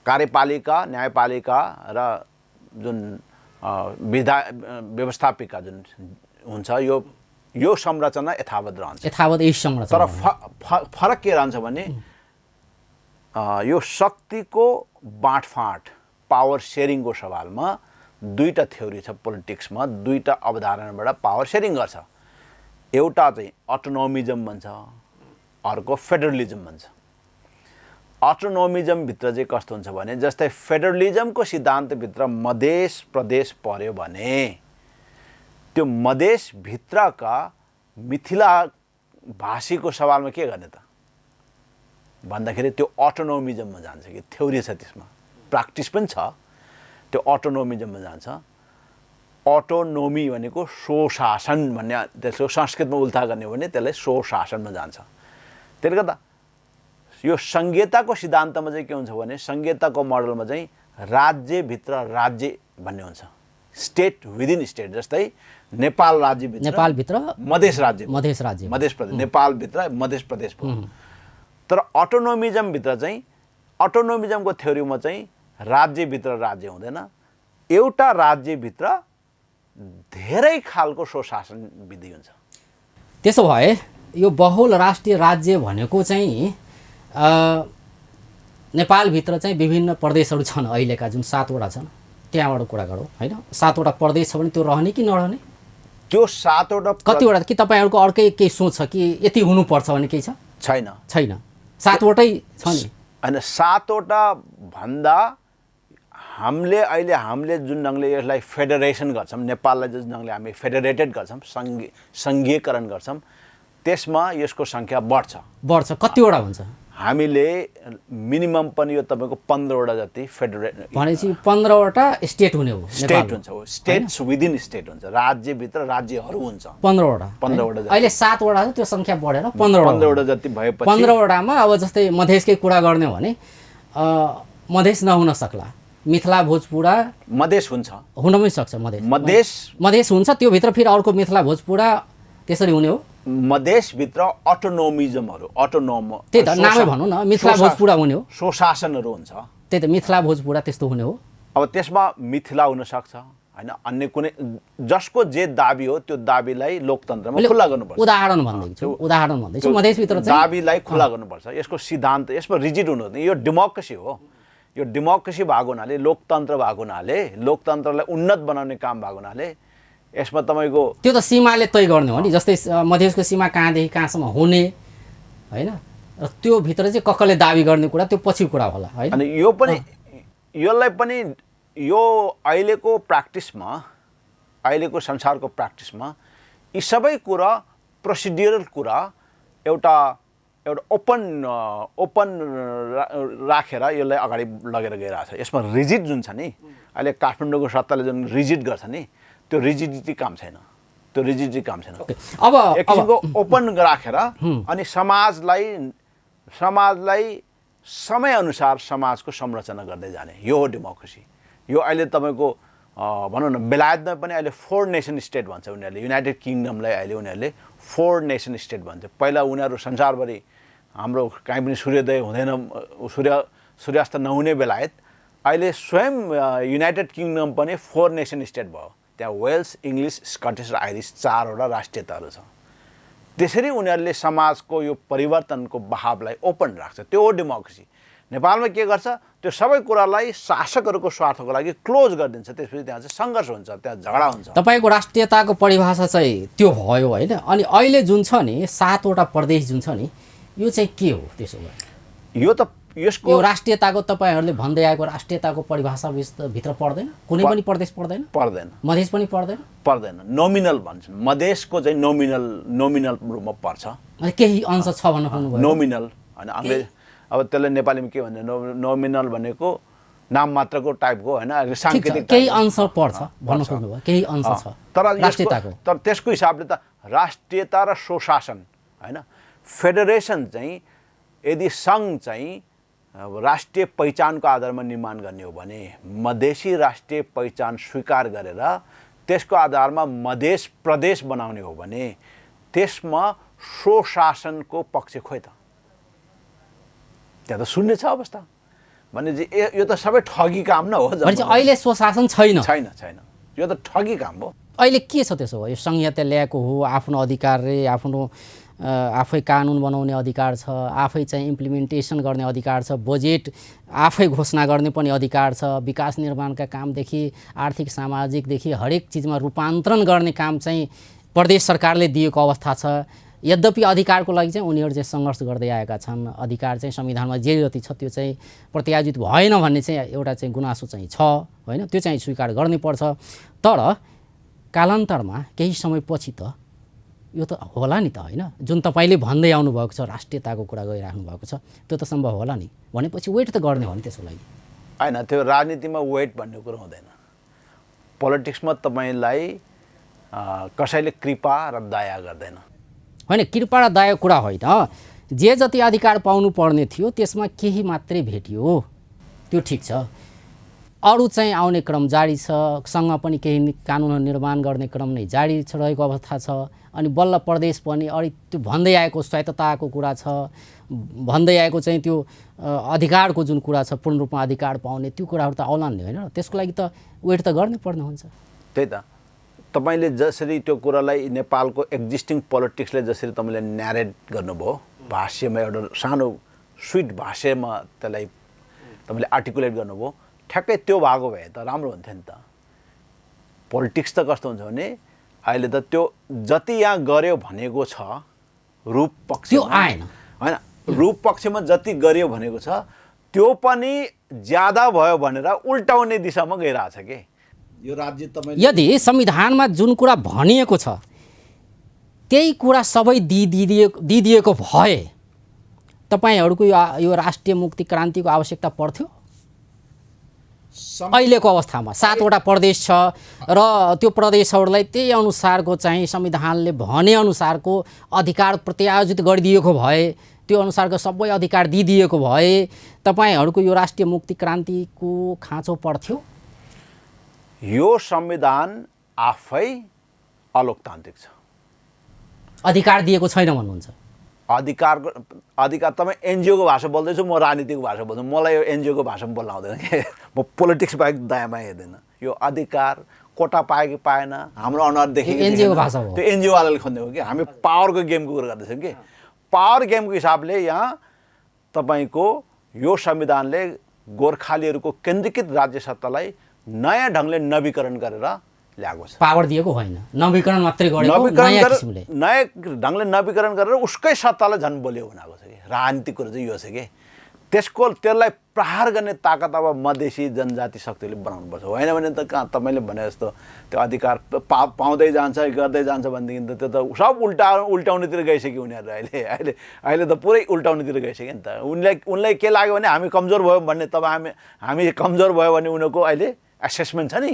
कार्यपालिका, न्यायपालिका र जुन व्यवस्थापिका जुन हुन्छ यो संरचना यथावत रहन्छ, यही संरचना। तर फरक के रहन्छ भने यो शक्तिको बाँडफाँड, पावर सेयरिङको सवालमा दुईटा थ्योरी छ पोलिटिक्समा, दुईटा अवधारणाबाट पावर सेयरिङ गर्छ। एउटा चाहिँ अटोनोमिजम भन्छ, अर्को फेडरलिजम भन्छ। अटोनोमिजमभित्र चाहिँ कस्तो हुन्छ भने जस्तै फेडरलिजमको सिद्धान्तभित्र मधेस प्रदेश पर्यो भने त्यो मधेसभित्रका मिथिला भाषीको सवालमा के गर्ने त भन्दाखेरि त्यो अटोनोमिजममा जान्छ कि थ्योरी छ, त्यसमा प्र्याक्टिस पनि छ। त्यो अटोनोमिजममा जान्छ। अटोनोमी भनेको स्वशासन भन्ने, त्यसको संस्कृतमा उल्था गर्ने हो भने त्यसलाई स्वशासनमा जान्छ। त्यसले गर्दा यो सङ्घीयताको सिद्धान्तमा चाहिँ के हुन्छ भने सङ्घीयताको मोडलमा चाहिँ राज्यभित्र राज्य भन्ने हुन्छ, स्टेट विदिन स्टेट। जस्तै नेपाल राज्यभित्र, नेपालभित्र मधेस राज्य, मधेस प्रदेश, नेपालभित्र मधेस प्रदेश भयो। तर अटोनोमिजमभित्र चाहिँ, अटोनोमिजमको थ्योरीमा चाहिँ राज्यभित्र राज्य हुँदैन, एउटा राज्यभित्र धेरै खालको स्वशासन विधि हुन्छ। त्यसो भए यो बहुल राष्ट्रिय राज्य भनेको चाहिँ नेपालभित्र चाहिँ विभिन्न प्रदेशहरू छन्, अहिलेका जुन 7वटा छन् त्यहाँबाट कुरा गरौँ होइन। 7वटा प्रदेश छ भने त्यो रहने कि नरहने? त्यो 7वटा कतिवटा कि तपाईँहरूको अर्कै केही सोच छ कि यति हुनुपर्छ भने केही छ? छैन, 7वटै छ नि होइन। 7वटा भन्दा हामीले जुन ढङ्गले यसलाई फेडरेसन गर्छौँ, नेपाललाई जुन ढङ्गले हामी फेडरेटेड गर्छौँ, सङ्घीयकरण गर्छौँ, त्यसमा यसको सङ्ख्या बढ्छ। कतिवटा हुन्छ? हामीले मिनिमम पनि यो तपाईँको 15वटा जति फेडरेट भनेपछि 15वटा स्टेट हुने हो, स्टेट हुन्छ, स्टेट्स विदिन स्टेट हुन्छ, राज्यभित्र राज्यहरू हुन्छ 15वटा। अहिले 7वटा छ, त्यो सङ्ख्या बढेर 15वटा जति भएपछि 15वटामा अब जस्तै मधेसकै कुरा गर्ने हो भने मधेस नहुन सक्ला, मिथिला भोजपुरा मधेस हुन्छ, हुन पनि सक्छ। मधेस हुन्छ, त्यो भित्र फेरि अर्को मिथिला भोजपुरा त्यसरी हुने हो। मधेसभित्र अटोनोमिजमहरू, त्यही त नामै भनौँ न, मिथिला भोजपुरा हुने हो, स्वशासनहरू हुन्छ, त्यही त मिथिला भोजपुरा त्यस्तो हुने हो। अब त्यसमा मिथिला हुनसक्छ होइन, अन्य कुनै जसको जे दाबी हो त्यो दाबीलाई लोकतन्त्रमा खुल्ला गर्नुपर्छ। उदाहरण भन्दैछु मधेसभित्र दाबीलाई खुल्ला गर्नुपर्छ। यसको सिद्धान्त, यसमा रिजिड हुनु हुँदैन। यो डेमोक्रेसी हो, यो डेमोक्रेसी भएको हुनाले, लोकतन्त्र भएको हुनाले, लोकतन्त्रलाई उन्नत बनाउने काम भएको हुनाले यसमा तपाईँको त्यो त सीमाले तय गर्ने हो नि। जस्तै मधेसको सीमा कहाँदेखि कहाँसम्म हुने होइन, र त्यो भित्र चाहिँ कसले दाबी गर्ने कुरा त्यो पछि कुरा होला हैन। अनि यो पनि यसलाई पनि यो अहिलेको प्र्याक्टिसमा अहिलेको संसारको प्र्याक्टिसमा यी सबै कुरा प्रोसिड्युरल कुरा एउटा ओपन राखेर यसलाई अगाडि लगेर गइरहेछ। यसमा रिजिड जुन छ नि अहिले काठमाडौँको सत्ताले जुन रिजिड गर्छ नि त्यो रिजिडिटी काम छैन, त्यो रिजिडिटी काम छैन। अब एक किसिमको ओपन राखेर अनि समाजलाई समयअनुसार समाजको संरचना गर्दै जाने, यो हो डेमोक्रेसी। यो अहिले तपाईँको भनौँ न बेलायतमा पनि अहिले 4 नेसन स्टेट भन्छ उनीहरूले, युनाइटेड किङडमलाई अहिले उनीहरूले 4 नेसन स्टेट भन्छ। पहिला उनीहरू संसारभरि हाम्रो कहीँ पनि सूर्योदय हुँदैन, सूर्यास्त नहुने बेलायत अहिले स्वयं युनाइटेड किङडम पनि 4 नेसन स्टेट भयो। त्यहाँ वेल्स, इङ्ग्लिस, स्कटिस र आइरिस 4वटा राष्ट्रियताहरू छ। त्यसरी उनीहरूले समाजको यो परिवर्तनको बहावलाई ओपन राख्छ, त्यो हो डेमोक्रेसी। नेपालमा के गर्छ, त्यो सबै कुरालाई शासकहरूको स्वार्थको लागि क्लोज गरिदिन्छ, त्यसपछि त्यहाँ चाहिँ सङ्घर्ष हुन्छ, त्यहाँ झगडा हुन्छ। तपाईँको राष्ट्रियताको परिभाषा चाहिँ त्यो भयो होइन। अनि अहिले जुन छ नि 7वटा प्रदेश जुन छ नि यो चाहिँ के हो त्यसो भए? यो त यसको यो राष्ट्रियताको तपाईँहरूले भन्दै आएको राष्ट्रियताको परिभाषा भित्र पर्दैन? कुनै पनि प्रदेश पर्दैन? पर्दैन। मधेस पनि पर्दैन? पर्दैन, नोमिनल भन्छन्। मधेसको चाहिँ नोमिनल रूपमा पर्छ। अनि केही अंश छ भन्न खोज्नुभयो? नोमिनल होइन, अङ्ग्रेजी अब त्यसलाई नेपालीमा के भन्ने, नोमिनल भनेको नाम मात्रको टाइपको होइन, साङ्केतिक केही अंश पर्छ भन्न खोज्नुभयो, केही अंश छ तर राष्ट्रियताको। तर त्यसको हिसाबले त राष्ट्रियता र स्वशासन होइन, फेडरेसन चाहिँ यदि सङ्घ चाहिँ राष्ट्रिय पहिचानको आधारमा निर्माण गर्ने हो भने मधेसी राष्ट्रिय पहिचान स्वीकार गरेर त्यसको आधारमा मधेस प्रदेश बनाउने हो भने त्यसमा स्वशासनको पक्ष खोइ त? त्यहाँ त शून्य छ अवस्था भने यो त सबै ठगी काम न हो। अहिले स्वशासन छैन? छैन, यो त ठगी काम हो। अहिले के छ त्यसो भए? यो संहिता ल्याएको हो, आफ्नो अधिकारले आफ्नो आफै कानुन बनाउने अधिकार छ, आफै चाहिँ इम्प्लिमेन्टेसन गर्ने अधिकार छ, बजेट आफै घोषणा गर्ने पनि अधिकार छ, विकास निर्माणका कामदेखि आर्थिक सामाजिकदेखि हरेक चिजमा रूपान्तरण गर्ने काम चाहिँ प्रदेश सरकारले दिएको अवस्था छ। यद्यपि अधिकारको लागि चाहिँ उनीहरू चाहिँ सङ्घर्ष गर्दै आएका छन्। अधिकार चाहिँ संविधानमा जे जति छ त्यो चाहिँ प्रत्यायोजित भएन भन्ने चाहिँ एउटा चाहिँ गुनासो चाहिँ छ होइन, त्यो चाहिँ स्वीकार गर्नुपर्छ। तर कालान्तरमा केही समयपछि त यो त होला नि त होइन, जुन तपाईँले भन्दै आउनुभएको छ राष्ट्रियताको कुरा गरिराख्नु भएको छ त्यो त सम्भव होला नि, भनेपछि वेट त गर्ने हो नि त्यसको लागि होइन। त्यो राजनीतिमा वेट भन्ने कुरो हुँदैन। पोलिटिक्समा तपाईँलाई कसैले कृपा र दया गर्दैन होइन। कृपा र दया कुरा होइन, जे जति अधिकार पाउनु पर्ने थियो त्यसमा केही मात्रै भेटियो, त्यो ठिक छ। अरू चाहिँ आउने क्रम जारी छ, सँग पनि केही कानुन निर्माण गर्ने क्रम नै जारी रहेको अवस्था छ। अनि बल्ल प्रदेश पनि अलिक त्यो भन्दै आएको स्वायत्तताको कुरा छ, भन्दै आएको चाहिँ त्यो अधिकारको जुन कुरा छ पूर्ण रूपमा अधिकार पाउने त्यो कुराहरू त आउलान् नि होइन। त्यसको लागि त वेट त गर्नै पर्ने हुन्छ। त्यही त तपाईँले जसरी त्यो कुरालाई नेपालको एक्जिस्टिङ पोलिटिक्सले जसरी तपाईँले न्यारेट गर्नुभयो, भाष्यमा एउटा सानो स्विट भाष्यमा त्यसलाई तपाईँले आर्टिकुलेट गर्नुभयो, ठ्याक्कै त्यो भएको भए त राम्रो हुन्थ्यो नि त। पोलिटिक्स त कस्तो हुन्छ भने अहिले त त्यो जति यहाँ गर्यो भनेको छ रूप पक्ष त्यो आएन होइन, रूप पक्षमा जति गर्यो भनेको छ त्यो पनि ज्यादा भयो भनेर उल्टाउने दिशामा गइरहेछ के यो राज्य। तपाईँ यदि संविधानमा जुन कुरा भनिएको छ त्यही कुरा सबै दिइदिएको भए तपाईँहरूको यो राष्ट्रिय मुक्ति क्रान्तिको आवश्यकता पर्थ्यो? अहिलेको अवस्थामा 7वटा प्रदेश छ र त्यो प्रदेशहरूलाई त्यही अनुसारको चाहिँ संविधानले भनेअनुसारको अधिकार प्रत्यायोजित गरिदिएको भए, त्यो अनुसारको सबै अधिकार दिइदिएको भए तपाईँहरूको यो राष्ट्रिय मुक्ति क्रान्तिको खाँचो पर्थ्यो? यो संविधान आफै अलोकतान्त्रिक छ। अधिकार दिएको छैन भन्नुहुन्छ? अधिकार तपाईँ एनजिओको भाषा बोल्दैछु, म राजनीतिको भाषा बोल्छु, मलाई यो एनजिओको भाषामा बोल्न आउँदैन कि म पोलिटिक्स बाहेक दायाँमा हेर्दैन। यो अधिकार कोटा पायो कि पाएन हाम्रो अनुहारदेखि एनजिओको भाषा हो, त्यो एनजिओवालाले खोज्दै हो कि हामी पावरको गेमको कुरा गर्दैछौँ कि पावर गेमको हिसाबले यहाँ तपाईँको यो संविधानले गोर्खालीहरूको केन्द्रीकृत राज्य सत्तालाई नयाँ ढङ्गले नवीकरण गरेर ल्याएको छ। पावर दिएको होइन, नवीकरण मात्रै गरेको, नयाँ किसिमले नयाँ ढङ्गले नवीकरण गरेर उसकै सत्तालाई झन् बलियो बनाएको छ कि। राजनीतिक कुरो चाहिँ यो छ कि त्यसलाई प्रहार गर्ने ताकत अब मधेसी जनजाति शक्तिले बनाउनुपर्छ। होइन भने त कहाँ तपाईँले भने जस्तो त्यो अधिकार पाउँदै जान्छ गर्दै जान्छ भनेदेखि त त्यो त सब उल्टाउनेतिर गइसक्यो उनीहरू। अहिले त पुरै उल्टाउनेतिर गइसक्यो नि त। उनलाई के लाग्यो भने हामी कमजोर भयो भन्ने, तब हामी कमजोर भयो भने उनीहरूको अहिले एसेसमेन्ट छ नि,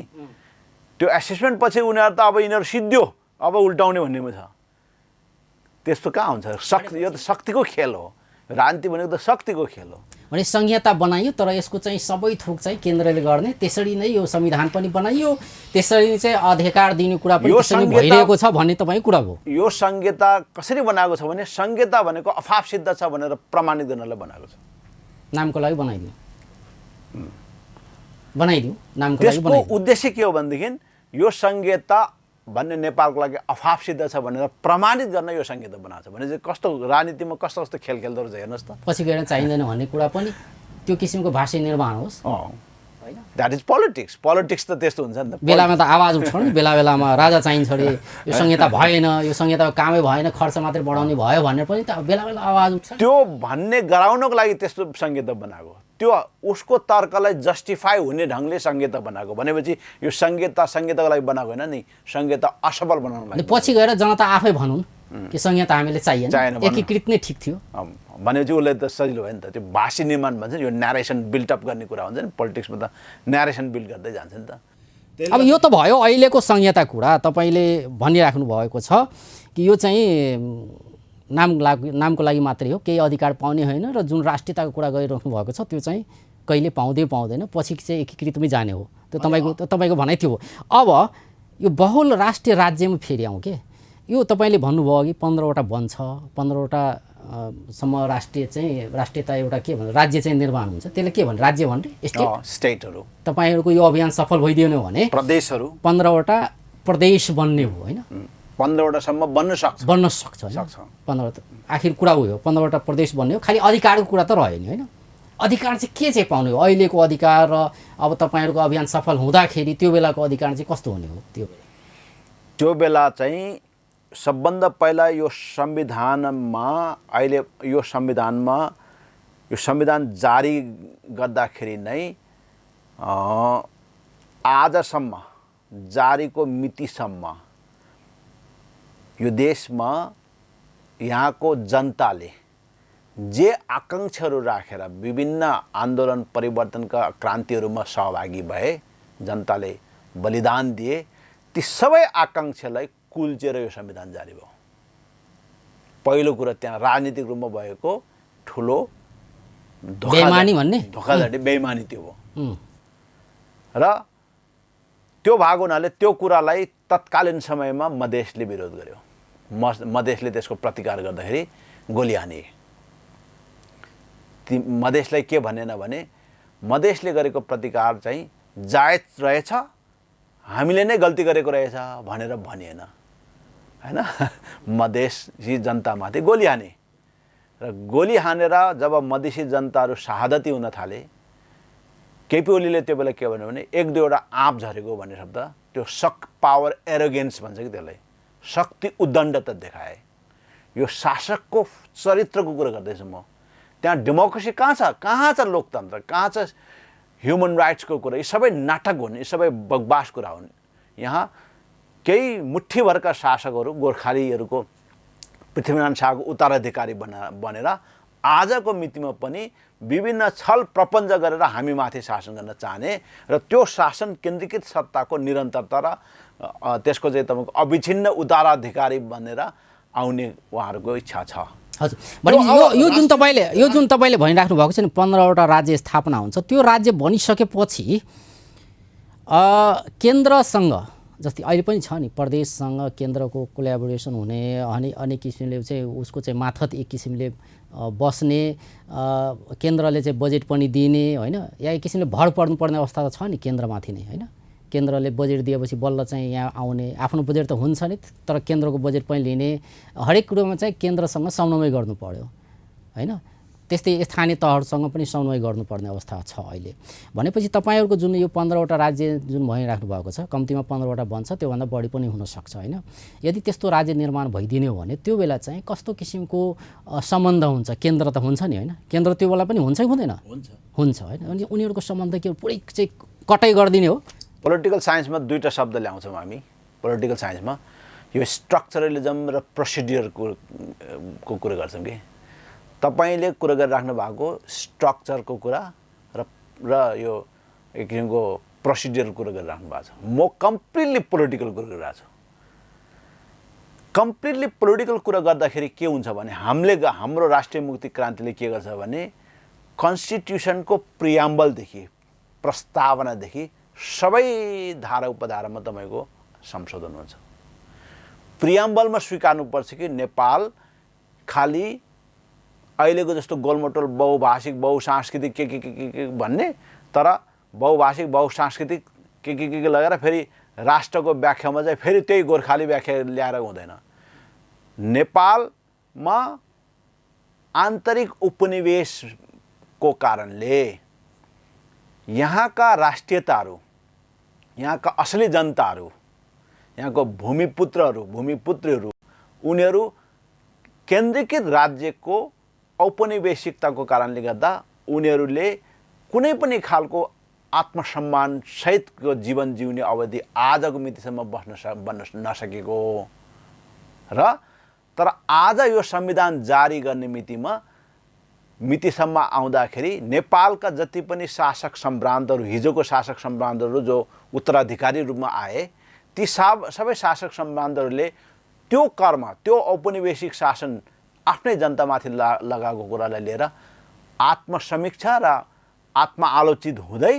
त्यो एसेसमेन्ट पछि उनीहरू त अब यिनीहरू सिद्धियो अब उल्टाउने भन्नेमा छ। त्यस्तो कहाँ हुन्छ? यो त शक्तिको खेल हो। राजनीति भनेको त शक्तिको खेल हो। भने संहिता बनाइयो, तर यसको चाहिँ सबै थोक चाहिँ केन्द्रले गर्ने, त्यसरी नै यो संविधान पनि बनाइयो, त्यसरी नै चाहिँ अधिकार दिने कुरा पनि त्यसरी भइरहेको छ भन्ने तपाईँको कुरा हो। यो संहिता कसरी बनाएको छ भने संहिता भनेको अफाप सिद्ध छ भनेर प्रमाणित गर्नलाई बनाएको छ। नामको लागि बनाइदियो नामको लागि त्यसको उद्देश्य के हो भनेदेखि यो संहिता भन्ने नेपालको लागि अफाप सिद्ध छ भनेर प्रमाणित गर्न यो संहिता बनाएको छ। भने चाहिँ कस्तो राजनीतिमा कस्तो कस्तो खेल खेल्दो रहेछ हेर्नुहोस् त। पछि गएर चाहिँदैन भन्ने कुरा पनि त्यो किसिमको भाषा निर्माण होस्, होइन? That is politics. पोलिटिक्स त त्यस्तो हुन्छ नि त। बेलामा त आवाज उठाउने, बेला बेलामा राजा चाहिन्छ अरे, यो संहिता भएन, यो संहिता कामै भएन, खर्च मात्रै बढाउने भयो भनेर पनि त बेला बेला आवाज उठ्छ। त्यो भन्ने गराउनको लागि त्यस्तो संहिता बनाएको, त्यो उसको तर्कलाई जस्टिफाई हुने ढङ्गले संहिता बनाएको। भनेपछि यो संहिताको लागि बनाएको होइन नि, संहिता असफल बनाउनको लागि। पछि गएर जनता आफै भनौँ कि संहिता हामीले चाहिएन, एकीकृत नै ठिक थियो भनेपछि उसलाई त सजिलो भयो नि त। त्यो भाषी निर्माण भन्छ नि, यो न्यारेसन बिल्टअप गर्ने कुरा हुन्छ नि पोलिटिक्समा, त न्यारेसन बिल्ड गर्दै जान्छ नि त। अब यो त भयो अहिलेको संहिता कुरा। तपाईँले भनिराख्नु भएको छ कि यो चाहिँ नामको लागि मात्रै हो, केही अधिकार पाउने होइन, र जुन राष्ट्रियताको कुरा गरिराख्नु भएको छ त्यो चाहिँ कहिले पाउँदैन, पछि चाहिँ एकीकृतमै जाने हो। त्यो तपाईँको भनाइ थियो। अब यो बहुल राष्ट्रिय राज्यमा फेरि आउँ के, यो तपाईँले भन्नुभयो कि 15वटा बन्छ, 15वटा सम्म राष्ट्रियता एउटा के भन्छ राज्य चाहिँ निर्माण हुन्छ। त्यसले के भन्छ? राज्य भन्ने स्टेटहरू। तपाईँहरूको यो अभियान सफल भइदिएन भने प्रदेशहरू 15वटा प्रदेश बन्ने हो होइन? 15वटासम्म बन्न सक्छ 15 आखिर कुरा उयो 15वटा प्रदेश बन्ने हो। खालि अधिकारको कुरा त रह्यो नि होइन? अधिकार चाहिँ के चाहिँ पाउने हो अहिलेको अधिकार, र अब तपाईँहरूको अभियान सफल हुँदाखेरि त्यो बेलाको अधिकार चाहिँ कस्तो हुने हो? त्यो बेला चाहिँ सबभन्दा पहिला यो संविधानमा, अहिले यो संविधान जारी गर्दाखेरि नै आजसम्म जारीको मितिसम्म यो देशमा यहाँको जनताले जे आकाङ्क्षाहरू राखेर विभिन्न आन्दोलन परिवर्तनका क्रान्तिहरूमा सहभागी भए, जनताले बलिदान दिए, ती सबै आकाङ्क्षालाई कुल्चेर यो संविधान जारी भयो। पहिलो कुरा त्यहाँ राजनीतिक रूपमा भएको ठुलो धोखाधडी बेइमानी त्यो हो। र त्यो भएको हुनाले त्यो कुरालाई तत्कालीन समयमा मधेसले विरोध गर्यो। मधेसले त्यसको प्रतिकार गर्दाखेरि गोली हाने। मधेसलाई के भनेन भने मधेसले गरेको प्रतिकार चाहिँ जायज रहेछ, हामीले नै गल्ती गरेको रहेछ भनेर भनिएन हैन। मधेसी जनतामाथि गोली हाने, र गोली हानेर जब मधेसी जनताहरू शहादती हुन थाले, केपी ओलीले त्यो बेला के भन्यो भने एक दुईवटा आँप झरेको भन्ने शब्द, त्यो पावर एरोगेन्स भन्छ कि त्यसलाई, शक्ति उद्दण्डता देखाए। यो शासकको चरित्रको कुरा गर्दैछु म। त्यहाँ डेमोक्रेसी कहाँ छ लोकतन्त्र कहाँ छ, ह्युमन राइट्सको कुरा, यी सबै नाटक हुन्, यी सबै बकवास कुरा हुन्। यहाँ केही मुठ्ठीभरका शासकहरू गोर्खालीहरूको पृथ्वीनारायण शाहको उत्तराधिकारी बनेर आजको मितिमा पनि विभिन्न छल प्रपञ्च गरेर हामी माथि शासन गर्न चाहने, र त्यो शासन केन्द्रीकृत सत्ताको निरन्तरता र त्यसको चाहिँ तपाईँको अविच्छिन्न उत्तराधिकारी बनेर आउने उहाँहरूको इच्छा छ। हजुर, भने यो जुन तपाईँले भनिराख्नु भएको छ नि 15वटा राज्य स्थापना हुन्छ, त्यो राज्य बनिसकेपछि केन्द्रसँग जस्तै अहिले पनि छ नि, प्रदेशसँग केन्द्रको कोल्याबोरेसन हुने, अनेक किसिमले चाहिँ उसको चाहिँ माथत एक किसिमले बस्ने, केन्द्रले चाहिँ बजेट पनि दिने होइन, या एक किसिमले भर पर्नुपर्ने अवस्था त छ नि केन्द्रमाथि नै होइन। केन्द्रले बजेट दिएपछि बल्ल चाहिँ यहाँ आउने, आफ्नो बजेट त हुन्छ नि, तर केन्द्रको बजेट पनि लिने, हरेक कुरोमा चाहिँ केन्द्रसँग समन्वय गर्नु पर्यो होइन। त्यस्तै स्थानीय तहहरूसँग पनि समन्वय गर्नुपर्ने अवस्था छ अहिले। भनेपछि तपाईँहरूको जुन यो 15वटा राज्य जुन भनिराख्नु भएको छ, कम्तीमा 15वटा बन्छ, त्योभन्दा बढी पनि हुनसक्छ होइन। यदि त्यस्तो राज्य निर्माण भइदिने हो भने त्यो बेला चाहिँ कस्तो किसिमको सम्बन्ध हुन्छ? केन्द्र त हुन्छ नि होइन, केन्द्र त्यो बेला पनि हुन्छ कि हुँदैन? हुन्छ होइन। अनि उनीहरूको सम्बन्ध के पुरै चाहिँ कटै गरिदिने हो? पोलिटिकल साइन्समा दुईवटा शब्द ल्याउँछौँ हामी। पोलिटिकल साइन्समा यो स्ट्रक्चरलिजम र प्रोसिड्युरको कुरा गर्छौँ कि तपाईँले कुरा गरिराख्नु भएको स्ट्रक्चरको कुरा र यो एक किसिमको प्रोसिड्युरको कुरा गरिराख्नु भएको छ। म कम्प्लिटली पोलिटिकल कुरा गरिरहेको छु। कम्प्लिटली पोलिटिकल कुरा गर्दाखेरि के हुन्छ भने हाम्रो राष्ट्रिय मुक्ति क्रान्तिले के गर्छ भने कन्स्टिट्युसनको प्रियाम्बलदेखि प्रस्तावनादेखि सबै धारा उपधारामा तपाईँको संशोधन हुन्छ। प्रियाम्बलमा स्वीकार्नुपर्छ कि नेपाल खालि अहिलेको जस्तो गोलमटोल बहुभाषिक बहुसांस्कृतिक के भन्ने, तर बहुभाषिक बहुसांस्कृतिक के लगेर फेरि राष्ट्रको व्याख्यामा चाहिँ फेरि त्यही गोर्खाली व्याख्या ल्याएर हुँदैन। नेपालमा आन्तरिक उपनिवेशको कारणले यहाँका राष्ट्रियताहरू, यहाँका असली जनताहरू, यहाँको भूमिपुत्रहरू उनीहरू केन्द्रीकृत राज्यको औपनिवेशिकताको कारणले गर्दा उनीहरूले कुनै पनि खालको आत्मसम्मान सहितको जीवन जिउने अवधि आजको मितिसम्म बन्न नसकेको र तर आज यो संविधान जारी गर्ने मितिसम्म आउँदाखेरि नेपालका जति पनि शासक सम्भ्रान्तहरू, हिजोको शासक सम्भ्रान्तहरू जो उत्तराधिकारी रूपमा आए, ती सबै शासक सम्भ्रान्तहरूले त्यो कर्म, त्यो औपनिवेशिक शासन आफ्नै जनतामाथि लगाएको कुरालाई लिएर आत्मसमीक्षा र आत्मआलोचित हुँदै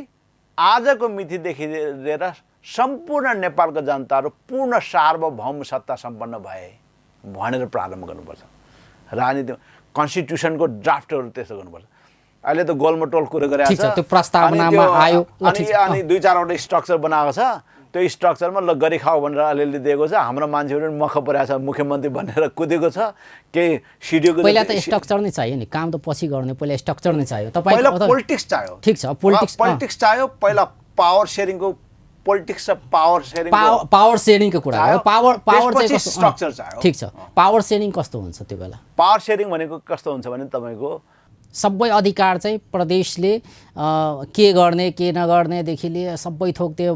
आजको मितिदेखि लिएर सम्पूर्ण नेपालका जनताहरू पूर्ण सार्वभौम सत्ता सम्पन्न भए भनेर प्रारम्भ गर्नुपर्छ। राजनीति कन्स्टिट्युसनको ड्राफ्टहरू त्यस्तो गर्नुपर्छ। अहिले त गोलमटोल कुरा गरेको छ, त्यो प्रस्तावनामा आयो, अनि दुई चारवटा स्ट्रक्चर बनाएको छ, त्यो स्ट्रक्चरमा ल गरी खाऊ भनेर अलिअलि दिएको छ। हाम्रो मान्छेहरू पनि मख परेको छ, मुख्यमन्त्री भनेर कुदेको छ। केही सिडिओको पहिला त स्ट्रक्चर नै चाहियो नि, काम त पछि गर्ने, पहिला स्ट्रक्चर नै चाहियो। पहिला पोलिटिक्स चाहियो। ठिक छ, पोलिटिक्स चाहियो। पहिला पावर सेयरिङको पोलिटिक्स र पावर सेयरिङको कुरा हो। पावर चाहिँ स्ट्रक्चर चाहियो। ठिक छ, पावर सेयरिङ कस्तो हुन्छ त्यो बेला? पावर सेयरिङ भनेको कस्तो हुन्छ भने तपाईँको सबै अधिकार चाहिँ प्रदेशले के गर्ने के नगर्नेदेखि लिएर सबै थोक त्यो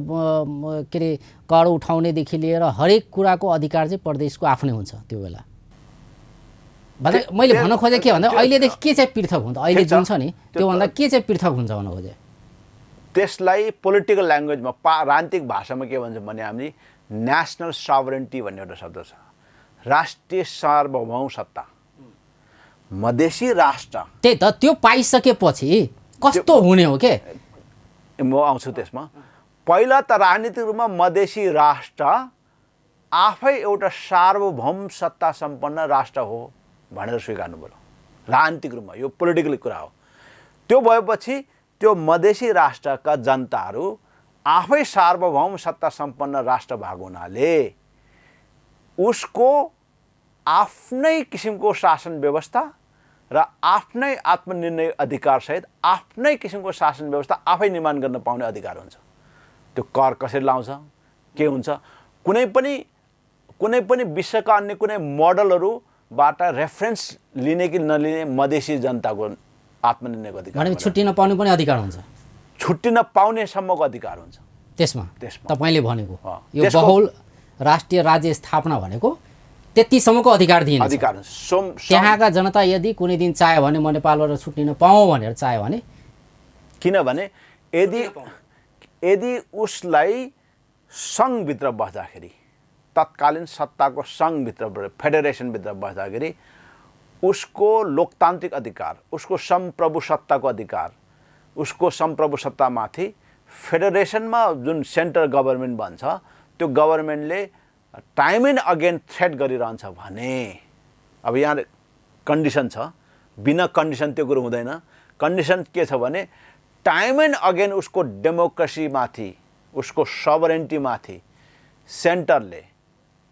के अरे कर उठाउनेदेखि लिएर हरेक कुराको अधिकार चाहिँ प्रदेशको आफ्नै हुन्छ त्यो बेला। भने मैले भन्न खोजेँ के भन्दा अहिलेदेखि के चाहिँ पृथक हुन्छ, अहिले जुन छ नि त्योभन्दा के चाहिँ पृथक हुन्छ भन्न खोजेँ? त्यसलाई पोलिटिकल ल्याङ्ग्वेजमा राजनीतिक भाषामा के भन्छ भने हामी नेसनल सभरेन्टी भन्ने एउटा शब्द छ। राष्ट्रिय सार्वभौम सत्ता, मधेसी राष्ट्र। त्यही त, त्यो पाइसकेपछि कस्तो हुने हो के? म आउँछु त्यसमा। पहिला त राजनीतिक रूपमा मधेसी राष्ट्र आफै एउटा सार्वभौम सत्ता सम्पन्न राष्ट्र हो भनेर स्वीकार्नु पर्यो राजनीतिक रूपमा। यो पोलिटिकल कुरा हो। त्यो भएपछि त्यो मधेसी राष्ट्रका जनताहरू आफै सार्वभौम सत्ता सम्पन्न राष्ट्र भएको हुनाले उसको आफ्नै किसिमको शासन व्यवस्था र आफ्नै आत्मनिर्णय अधिकारसहित आफ्नै किसिमको शासन व्यवस्था आफै निर्माण गर्न पाउने अधिकार हुन्छ। त्यो कर कसरी लाउँछ, के हुन्छ, कुनै पनि विश्वका अन्य कुनै मोडलहरूबाट रेफरेन्स लिने कि नलिने मधेसी जनताको आत्मनिर्णयको अधिकार, भने छुट्टिन पाउने पनि अधिकार हुन्छ, छुट्टिन पाउनेसम्मको अधिकार हुन्छ। त्यसमा तपाईँले भनेको यो बहुल राष्ट्रिय राज्य स्थापना भनेको त्यतिसम्मको अधिकार दिइन्छ। अधिकार त्यहाँका जनता यदि कुनै दिन चाह्यो भने म नेपालबाट छुट्टिन पाऊँ भनेर चाह्यो भने, किनभने यदि उसलाई सङ्घभित्र बस्दाखेरि, तत्कालीन सत्ताको सङ्घभित्र फेडरेसनभित्र बस्दाखेरि उसको लोकतान्त्रिक अधिकार, उसको सम्प्रभु सत्ताको अधिकार, उसको सम्प्रभु सत्तामाथि फेडरेसनमा जुन सेन्ट्रल गभर्मेन्ट भन्छ त्यो गभर्मेन्टले टाइम एन्ड अगेन थ्रेट गरिरहन्छ भने, अब यहाँ कन्डिसन छ, बिना कन्डिसन त्यो कुरो हुँदैन। कन्डिसन के छ भने टाइम एन्ड अगेन उसको डेमोक्रेसीमाथि, उसको सभरेन्टीमाथि सेन्टरले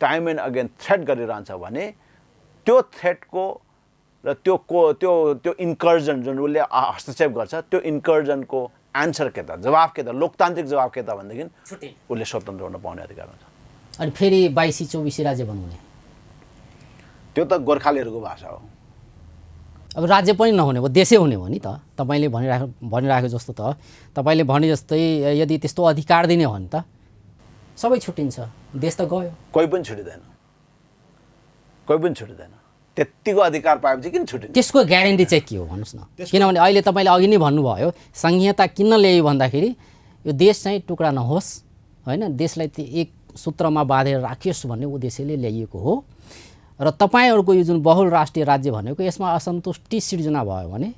टाइम एन्ड अगेन थ्रेट गरिरहन्छ भने त्यो थ्रेटको र त्यो इन्कर्जन जुन उसले हस्तक्षेप गर्छ त्यो इन्कर्जनको आन्सर के त, जवाफ के त, लोकतान्त्रिक जवाफ के त भनेदेखि उसले स्वतन्त्र हुन पाउने अधिकार हुन्छ। अनि फेरि 22-24 राज्य बनाउने, त्यो त गोर्खालीहरूको भाषा हो। अब राज्य पनि नहुने भयो, देशै हुने हो नि त। तपाईँले भनिराखेको जस्तो त, तपाईँले भने जस्तै यदि त्यस्तो अधिकार दिने हो भने त सबै छुट्टिन्छ, देश त गयो। कोही पनि छुटिँदैन, कोही पनि छुटिँदैन। त्यतिको अधिकार पाएपछि किन छुटिन्छ? त्यसको ग्यारेन्टी चाहिँ के हो भन्नुहोस् न? किनभने अहिले तपाईँले अघि नै भन्नुभयो संहिता किन ल्यायो भन्दाखेरि यो देश चाहिँ टुक्रा नहोस् होइन, देशलाई एक सूत्रमा बाँधेर राखियोस् भन्ने उद्देश्यले ल्याइएको हो। र तपाईँहरूको यो जुन बहुल राष्ट्रिय राज्य भनेको यसमा असन्तुष्टि सिर्जना भयो भने,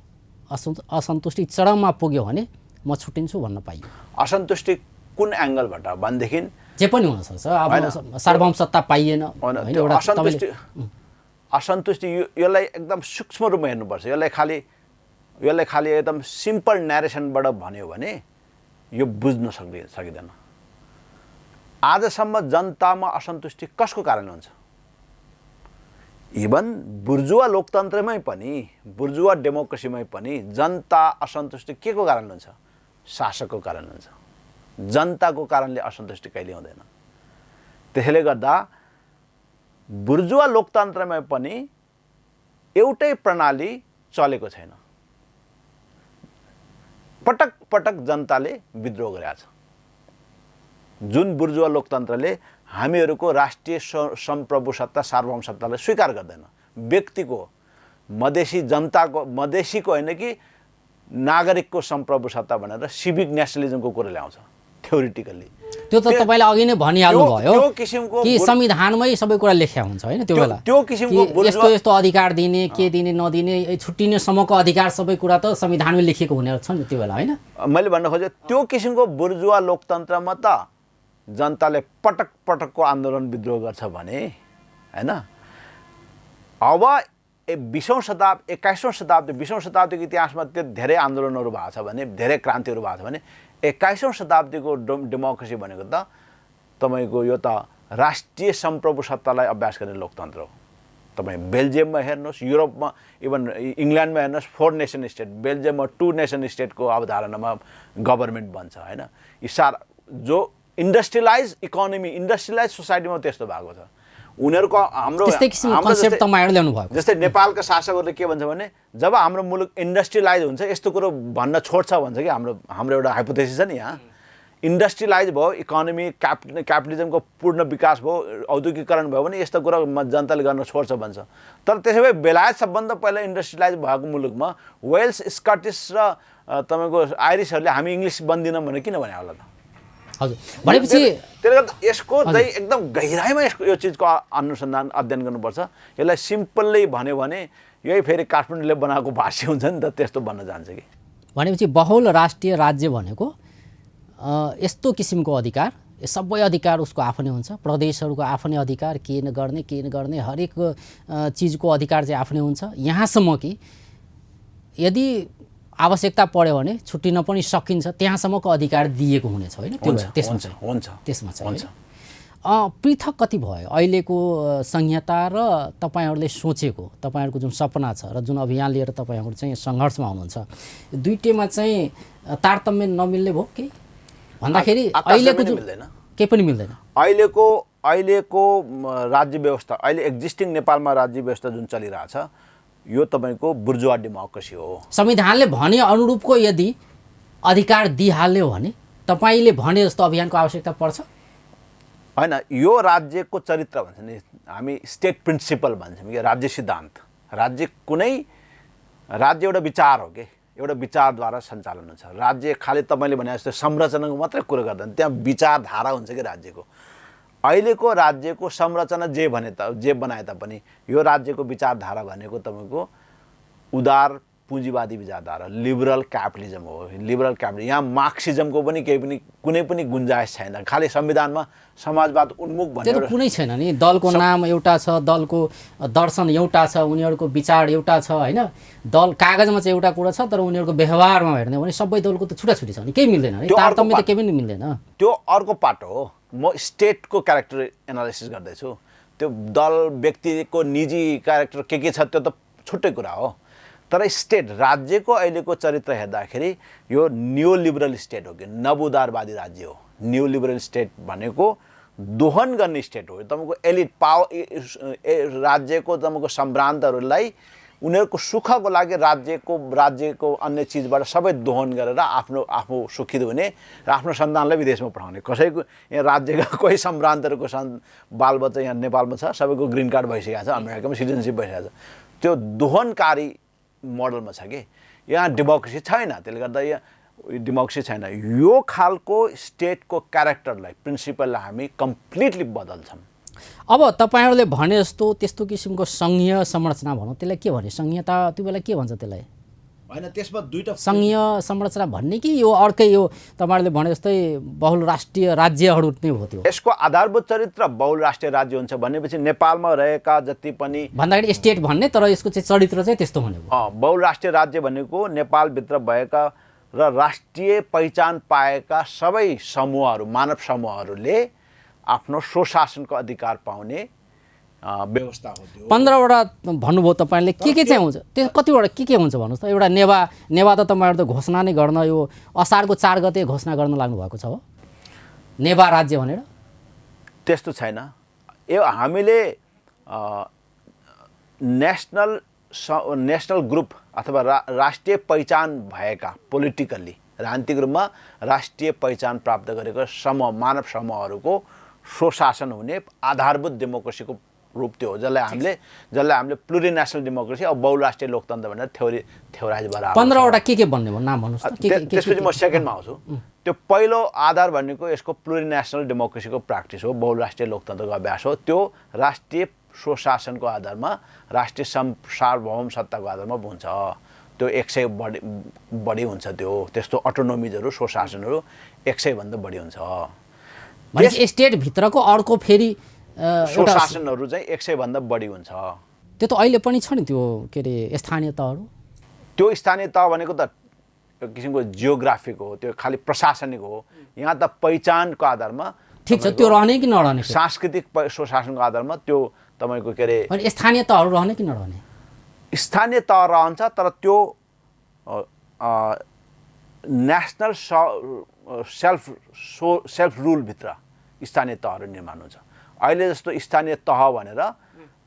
असन्तुष्टि चरममा पुग्यो भने म छुट्टिन्छु भन्न पाइयो। असन्तुष्टि कुन एङ्गलबाट भनेदेखि जे पनि हुनसक्छ, अब सार्वभौम सत्ता पाइएन, असन्तुष्टि यसलाई एकदम सूक्ष्म रूपमा हेर्नुपर्छ। यसलाई खालि एकदम सिम्पल न्यारेसनबाट भन्यो भने यो बुझ्न सकिँदैन। आजसम्म जनतामा असन्तुष्टि कसको कारणले हुन्छ? इभन बुर्जुवा लोकतन्त्रमै पनि, बुर्जुवा डेमोक्रेसीमै पनि जनता असन्तुष्टि के को कारणले हुन्छ? शासकको कारणले हुन्छ। जनताको कारणले असन्तुष्टि कहिले हुँदैन। त्यसैले गर्दा बुर्जुवा लोकतन्त्रमा पनि एउटै प्रणाली चलेको छैन। पटक पटक जनताले विद्रोह गरेको छ। जुन बुर्जुवा लोकतन्त्रले हामीहरूको राष्ट्रिय संप्रभु सत्ता, सार्वभौम सत्तालाई स्वीकार गर्दैन। व्यक्तिको, मधेसी जनताको, मधेसीको होइन कि नागरिकको संप्रभु सत्ता भनेर सिभिक नेसनलिजमको कुरा ल्याउँछ थ्योरिटिकल्ली। त्यो त तपाईँले अघि नै भनिहाल्नु भयो कि संविधानमै सबै कुरा लेख्या हुन्छ होइन। त्यो बेला त्यो किसिमको यस्तो अधिकार दिने, के दिने नदिने, छुट्टिनेसम्मको अधिकार सबै कुरा त संविधानमै लेखिएको हुने छ नि त्यो बेला होइन। मैले भन्न खोजेँ त्यो किसिमको बुर्जुवा लोकतन्त्रमा त जनताले पटक पटकको आन्दोलन विद्रोह गर्छ भने होइन। अब 20औं शताब्दी, 21औं शताब्दी, 20औं शताब्दीको इतिहासमा त्यो धेरै आन्दोलनहरू भएको छ भने, धेरै क्रान्तिहरू भएको छ भने 21औं शताब्दीको डेमोक्रेसी भनेको त तपाईँको यो त राष्ट्रिय संप्रभु सत्तालाई अभ्यास गर्ने लोकतन्त्र हो। तपाईँ बेल्जियममा हेर्नुहोस्, युरोपमा, इभन इङ्ल्यान्डमा हेर्नुहोस्, 4 नेसन स्टेट, बेल्जियममा 2 नेसन स्टेटको अवधारणामा गभर्मेन्ट बन्छ होइन। यी सारा जो इन्डस्ट्रियलाइज इकोनोमी, इन्डस्ट्रियलाइज सोसाइटीमा त्यस्तो भएको छ। उनीहरूको जस्तै नेपालका शासकहरूले के भन्छ भने जब हाम्रो मुलुक इन्डस्ट्रियलाइज हुन्छ यस्तो कुरो भन्न छोड्छ भन्छ कि हाम्रो एउटा हाइपोथेसिस छ नि। यहाँ इन्डस्ट्रियलाइज भयो, इकोनोमी क्यापिटलिजमको पूर्ण विकास भयो, औद्योगिकरण भयो भने यस्तो कुरा जनताले गर्न छोड्छ भन्छ। तर त्यसै भए बेलायत सबभन्दा पहिला इन्डस्ट्रियलाइज भएको मुलुकमा वेल्स, स्कटिस र तपाईँको आइरिसहरूले हामी इङ्ग्लिस बन्दिनौँ भने किन भने होला त? हजुर, भनेपछि त्यसले गर्दा यसको चाहिँ एकदम गहिराइमा यो चिजको अनुसन्धान अध्ययन गर्नुपर्छ। यसलाई सिम्पल्ली भन्यो भने यही फेरि काठमाडौँले बनाएको भाष्य हुन्छ नि त, त्यस्तो बन्न जान्छ कि। भनेपछि बहुल राष्ट्रिय राज्य भनेको यस्तो किसिमको अधिकार, सबै अधिकार उसको आफ्नै हुन्छ, प्रदेशहरूको आफ्नै अधिकार, के गर्ने हरेक चिजको अधिकार चाहिँ आफ्नै हुन्छ। यहाँसम्म कि यदि आवश्यकता पर्यो भने छुट्टिन पनि सकिन्छ, त्यहाँसम्मको अधिकार दिएको हुनेछ होइन। त्यसमा चाहिँ पृथक कति भयो अहिलेको संहिता र तपाईँहरूले सोचेको, तपाईँहरूको जुन सपना छ र जुन अभियान लिएर तपाईँहरू चाहिँ सङ्घर्षमा हुनुहुन्छ, दुईटैमा चाहिँ तारतम्य नमिल्ने भयो केही भन्दाखेरि अहिलेको जुन केही पनि मिल्दैन। अहिलेको राज्य व्यवस्था, अहिले एक्जिस्टिङ नेपालमा राज्य व्यवस्था जुन चलिरहेछ यो तपाईँको बुर्जुवा डेमोक्रेसी हो। संविधानले भने अनुरूपको यदि अधिकार दिइहाल्यो भने तपाईँले भने जस्तो अभियानको आवश्यकता पर्छ होइन। यो राज्यको चरित्र भन्छ नि, हामी स्टेट प्रिन्सिपल भन्छौँ कि राज्य सिद्धान्त। राज्य एउटा विचार हो कि, एउटा विचारद्वारा सञ्चालन हुन्छ। राज्य खालि तपाईँले भने जस्तो संरचनाको मात्रै कुरो गर्दैन, त्यहाँ विचारधारा हुन्छ कि राज्यको। अहिलेको राज्यको संरचना जे बनाए तापनि यो राज्यको विचारधारा भनेको तपाईँको उदार पुँजीवादी विचारधारा, लिबरल क्यापिटलिजम हो। लिबरल क्यापिटलिजम, यहाँ मार्क्सिजमको पनि कुनै पनि गुन्जाइस छैन। खालि संविधानमा समाजवाद उन्मुख भनेर कुनै छैन नि। दलको नाम एउटा छ, दलको दर्शन एउटा छ, उनीहरूको विचार एउटा छ होइन। दल कागजमा चाहिँ एउटा कुरा छ, तर उनीहरूको व्यवहारमा हेर्ने भने सबै दलको त छुट्टा-छुट्टी छ नि, केही मिल्दैन नि, तारतम्य त केही पनि मिल्दैन। त्यो अर्को पाटो हो। म स्टेटको क्यारेक्टर एनालाइसिस गर्दैछु। त्यो दल व्यक्तिको निजी क्यारेक्टर के छ त्यो त छुट्टै कुरा हो। तर स्टेट राज्यको अहिलेको चरित्र हेर्दाखेरि यो न्यू लिबरल स्टेट हो कि नवउदारवादी राज्य हो। न्यू लिबरल स्टेट भनेको दोहन गर्ने स्टेट हो। तपाईँको एलिट राज्यको तपाईँको सम्भ्रान्तहरूलाई उनीहरूको सुखको लागि राज्यको अन्य चिजबाट सबै दोहन गरेर आफू सुखित हुने र आफ्नो सन्तानलाई विदेशमा पठाउने। कसैको यहाँ राज्यका कोही सम्भ्रान्तहरूको बालबच्चा यहाँ नेपालमा छ, सबैको ग्रिन कार्ड भइसकेको छ, अमेरिकामा सिटिजनसिप भइसकेको छ। त्यो दोहनकारी मोडलमा छ कि यहाँ डेमोक्रेसी छैन। त्यसले गर्दा यहाँ डेमोक्रेसी छैन। यो खालको स्टेटको क्यारेक्टरलाई, प्रिन्सिपललाई हामी कम्प्लिटली बदल्छौँ। अब तपाईँहरूले भने जस्तो त्यस्तो किसिमको सङ्घीय संरचना भनौँ, त्यसलाई के भने? सङ्घीयता त्यो बेला के भन्छ त्यसलाई? होइन, त्यसमा दुईटा सङ्घीय संरचना भन्ने कि यो अर्कै यो तपाईँहरूले भने जस्तै बहुराष्ट्रिय राज्यहरू नै हो? त्यो यसको आधारभूत चरित्र बहुराष्ट्रिय राज्य हुन्छ भनेपछि नेपालमा रहेका जति पनि भन्दाखेरि स्टेट भन्ने, तर यसको चाहिँ चरित्र चाहिँ त्यस्तो हुने हो। बहुराष्ट्रिय राज्य भनेको नेपालभित्र भएका र राष्ट्रिय पहिचान पाएका सबै समूहहरू, मानव समूहहरूले आफ्नो स्वशासनको अधिकार पाउने व्यवस्था हो। त्यो 15वटा भन्नुभयो तपाईँले, के चाहिँ हुन्छ त्यो? कतिवटा के हुन्छ भन्नुहोस् त? एउटा नेवा त तपाईँहरू त घोषणा नै गर्न यो असारको 4 गते घोषणा गर्न लाग्नु भएको छ हो, नेवा राज्य भनेर। त्यस्तो छैन। यो हामीले नेसनल ग्रुप अथवा राष्ट्रिय पहिचान भएका, पोलिटिकल्ली राजनीतिक रूपमा राष्ट्रिय पहिचान प्राप्त गरेको समूह, मानव समूहहरूको स्वशासन हुने आधारभूत डेमोक्रेसीको रूप त्यो हो, जसलाई हामीले प्लुरिनेसनल डेमोक्रेसी अब बहुराष्ट्रिय लोकतन्त्र भनेर थ्योराइज भएर 15वटा के भन्ने भयो, नाम भन्नुहोस् त। त्यसपछि म सेकेन्डमा आउँछु। त्यो पहिलो आधार भनेको यसको प्लुरिनेसनल डेमोक्रेसीको प्र्याक्टिस हो, बहुराष्ट्रिय लोकतन्त्रको अभ्यास हो। त्यो राष्ट्रिय स्वशासनको आधारमा, राष्ट्रिय सार्वभौम सत्ताको आधारमा हुन्छ। त्यो 100 बढी हुन्छ। त्यस्तो अटोनोमिजहरू, स्वशासनहरू 100 भन्दा बढी हुन्छ। स्टेटभित्रको अर्को फेरि स्वशासनहरू चाहिँ 100 भन्दा बढी हुन्छ। त्यो त अहिले पनि छ नि, त्यो के अरे स्थानीय तहहरू। त्यो स्थानीय तह भनेको त किसिमको जियोग्राफिक हो, त्यो खालि प्रशासनिक हो। यहाँ त पहिचानको आधारमा ठिक छ, त्यो रहने कि नरहने? सांस्कृतिक स्वशासनको आधारमा त्यो तपाईँको के अरे स्थानीय तहहरू रहने कि नरहने? स्थानीय तह रहन्छ, तर त्यो नेसनल सेल्फ रुलभित्र स्थानीय तहहरू निर्माण हुन्छ। अहिले जस्तो स्थानीय तह भनेर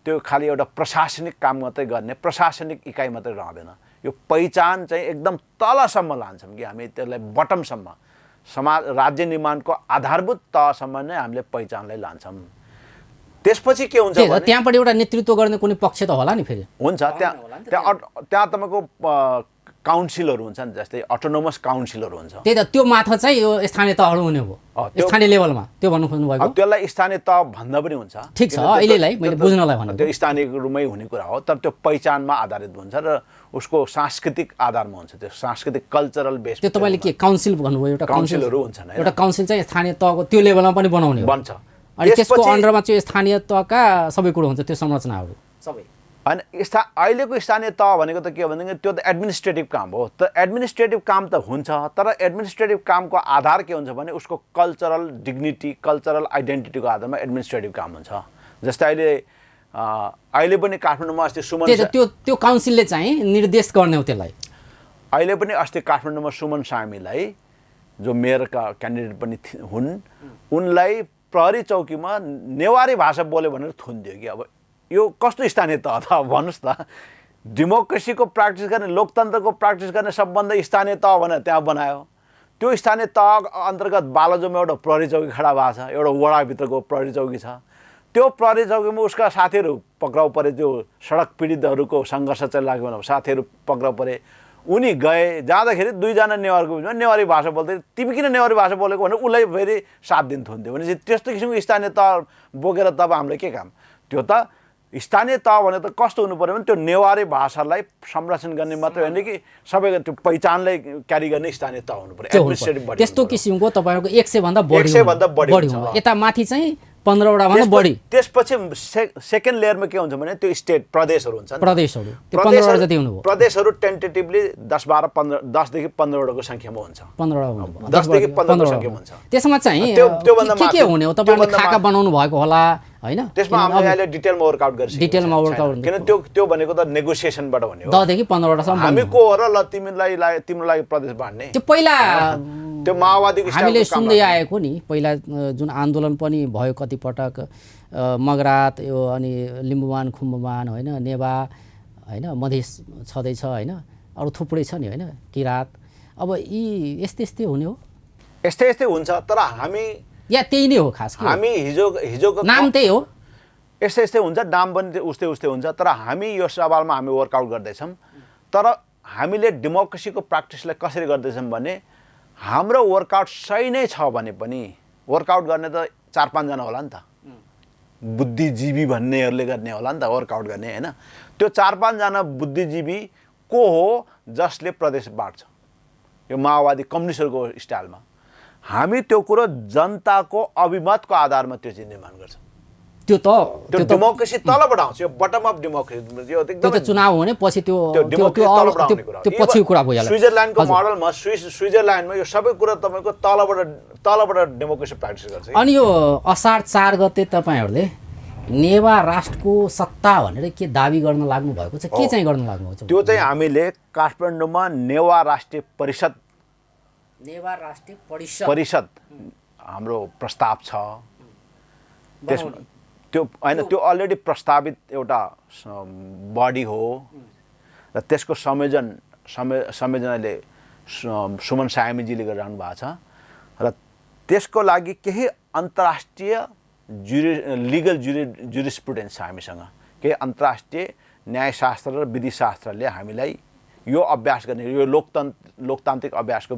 त्यो खालि एउटा प्रशासनिक काम मात्रै गर्ने, प्रशासनिक इकाइ मात्रै रहँदैन। यो पहिचान चाहिँ एकदम तलसम्म लान्छौँ कि हामी त्यसलाई बटमसम्म, राज्य निर्माणको आधारभूत तहसम्म नै हामीले पहिचानलाई लान्छौँ। त्यसपछि के हुन्छ भने त्यहाँबाट एउटा नेतृत्व गर्ने कुनै पक्ष त होला नि फेरि? हुन्छ। त्यहाँ तपाईँको काउन्सिलहरू हुन्छन्, जस्तै अटोनोमस काउन्सिलहरू हुन्छ। त्यही त, त्यो माथि चाहिँ यो स्थानीय तहहरू हुने हो, स्थानीय लेभलमा। त्यो भन्नु खोज्नु भएको? त्यसलाई स्थानीय तह भन्दा पनि हुन्छ। ठिक छ, अहिलेलाई मैले बुझ्नलाई भनेको त्यो स्थानीय रूपमै हुने कुरा हो, तर त्यो पहिचानमा आधारित हुन्छ र उसको सांस्कृतिक आधारमा हुन्छ। त्यो सांस्कृतिक कल्चरल बेस। त्यो तपाईँले के काउन्सिल भन्नुभयो? एउटा काउन्सिलहरू हुन्छन्, एउटा काउन्सिल चाहिँ स्थानीय तहको त्यो लेभलमा पनि बनाउने बन्छ। अनि त्यसको अन्डरमा चाहिँ स्थानीय तहका सबै कुरो हुन्छ, त्यो संरचनाहरू सबै। होइन, अहिलेको स्थानीय तह भनेको त के भनेदेखि त्यो त एडमिनिस्ट्रेटिभ काम हो। त एडमिनिस्ट्रेटिभ काम त हुन्छ, तर एडमिनिस्ट्रेटिभ कामको आधार के हुन्छ भने उसको कल्चरल डिग्निटी, कल्चरल आइडेन्टिटीको आधारमा एडमिनिस्ट्रेटिभ काम हुन्छ। जस्तै अहिले पनि काठमाडौँमा अस्ति सुमन, त्यो काउन्सिलले चाहिँ निर्देश गर्ने हो त्यसलाई। अहिले पनि अस्ति काठमाडौँमा सुमन सामीलाई, जो मेयरका क्यान्डिडेट पनि हुन्, उनलाई प्रहरी चौकीमा नेवारी भाषा बोल्यो भनेर थुनिदियो कि। अब यो कस्तो स्थानीय तह त भन्नुहोस् त? डेमोक्रेसीको प्र्याक्टिस गर्ने, लोकतन्त्रको प्र्याक्टिस गर्ने सबभन्दा स्थानीय तह भनेर त्यहाँ बनायो। त्यो स्थानीय तह अन्तर्गत बालाजोमा एउटा प्रहरी चौकी खडा भएको छ, एउटा वडाभित्रको प्रहरी चौकी छ। त्यो प्रहरी चौकीमा उसका साथीहरू पक्राउ परे, त्यो सडक पीडितहरूको सङ्घर्ष चलिरहेको बेलामा साथीहरू पक्राउ परे। उनी गए, जाँदाखेरि 2 जना नेवारको बिचमा नेवारी भाषा बोल्दै, तिमी किन नेवारी भाषा बोलेको भनेर उसलाई फेरि 7 दिन थुन्थ्यो। भनेपछि त्यस्तो किसिमको स्थानीय तह बोकेर तब हामीलाई के काम? त्यो त स्थानीय तह भने त कस्तो हुनु पर्यो भने त्यो नेवारी भाषालाई संरक्षण गर्ने मात्रै होइन कि सबैको त्यो पहिचानलाई क्यारी गर्ने स्थानीय तह हुनु पर्यो। एडमिनिस्ट्रेटिभ बडी त्यस्तो किसिमको तपाईँहरूको 100 भन्दा बढी हुन्छ। यता माथि चाहिँ 15वटा भन्दा बढी। त्यसपछि सेकेन्ड लेयरमा के हुन्छ भने त्यो स्टेट प्रदेशहरू हुन्छन्। प्रदेशहरू त्यो 15वटा जति हुनुभयो। प्रदेशहरू टेन्टेटिभली 10, 12, 15, 10 देखि 15वटाको सङ्ख्यामा हुन्छ। 15वटा 10 देखि 15 सङ्ख्यामा हुन्छ। त्यसमा चाहिँ के हुने हो? तपाईँहरूले खाका बनाउनु भएको होला, होइन त्यसमा हामीले अहिले डिटेलमा वर्कआउट गर्छ डिटेलमा वर्कआउट किन त्यो भनेको त नेगोसिएसनबाट भन्ने हो 10 देखि 15 वटासम्म हामी को हो र ल तिम्रो लागि प्रदेश बाँड्ने त्यो पहिला त्यो माओवादीको हामीले सुन्दै आएको नि पहिला जुन आन्दोलन पनि भयो कतिपटक मगरात यो अनि लिम्बुवान खुम्बुवान होइन नेवा होइन मधेस छँदैछ होइन अरू थुप्रै छ नि होइन किरात अब यी यस्तै हुने हो यस्तै हुन्छ तर हामी या त्यही नै हो खास के हामी हिजोको नाम त्यही हो यस्तै हुन्छ दाम पनि उस्तै हुन्छ तर हामी यो सवालमा हामी वर्कआउट गर्दैछौँ तर हामीले डेमोक्रेसीको प्र्याक्टिसलाई कसरी गर्दैछौँ भने हाम्रो वर्कआउट सही नै छ भने पनि वर्कआउट गर्ने त 4-5 जना होला नि त बुद्धिजीवी भन्नेहरूले गर्ने होला नि त वर्कआउट गर्ने होइन त्यो 4-5 जना बुद्धिजीवी को हो जसले प्रदेश बाँड्छ यो माओवादी कम्युनिस्टहरूको स्टाइलमा हामी त्यो कुरो जनताको अभिमतको आधारमा त्यो चाहिँ निर्माण गर्छौँ त्यो डेमोक्रेसी तलबाट आउँछ यो बटम अप डेमोक्रेसी यो त्यो त चुनाव हुने पछि त्यो पछिको कुरा भइहाल्छ स्विजरल्यान्डको मोडलमा स्विजरल्यान्डमा यो सबै कुरा तपाईको तलबाट डेमोक्रेसी प्र्याक्टिस गर्छ अनि यो असार 4 गते तपाईहरुले नेवा राष्ट्रको सत्ता भनेर के दाबी गर्न लाग्नु भएको छ के चाहिँ गर्न लाग्नु भएको छ त्यो चाहिँ हामीले काठमाडौँमा नेवा राष्ट्रिय परिषद हाम्रो प्रस्ताव छ त्यसमा त्यो हैन त्यो अलरेडी प्रस्तावित एउटा बडी हो र त्यसको संयोजनाले सुमन सायमीजीले गरिरहनु भएको छ र त्यसको लागि केही अन्तर्राष्ट्रिय लिगल जुरिस्प्रुडेन्स छ हामीसँग केही अन्तर्राष्ट्रिय न्यायशास्त्र र विधिशास्त्रले हामीलाई यो अभ्यास गर्ने यो लोकतान्त्रिक अभ्यासको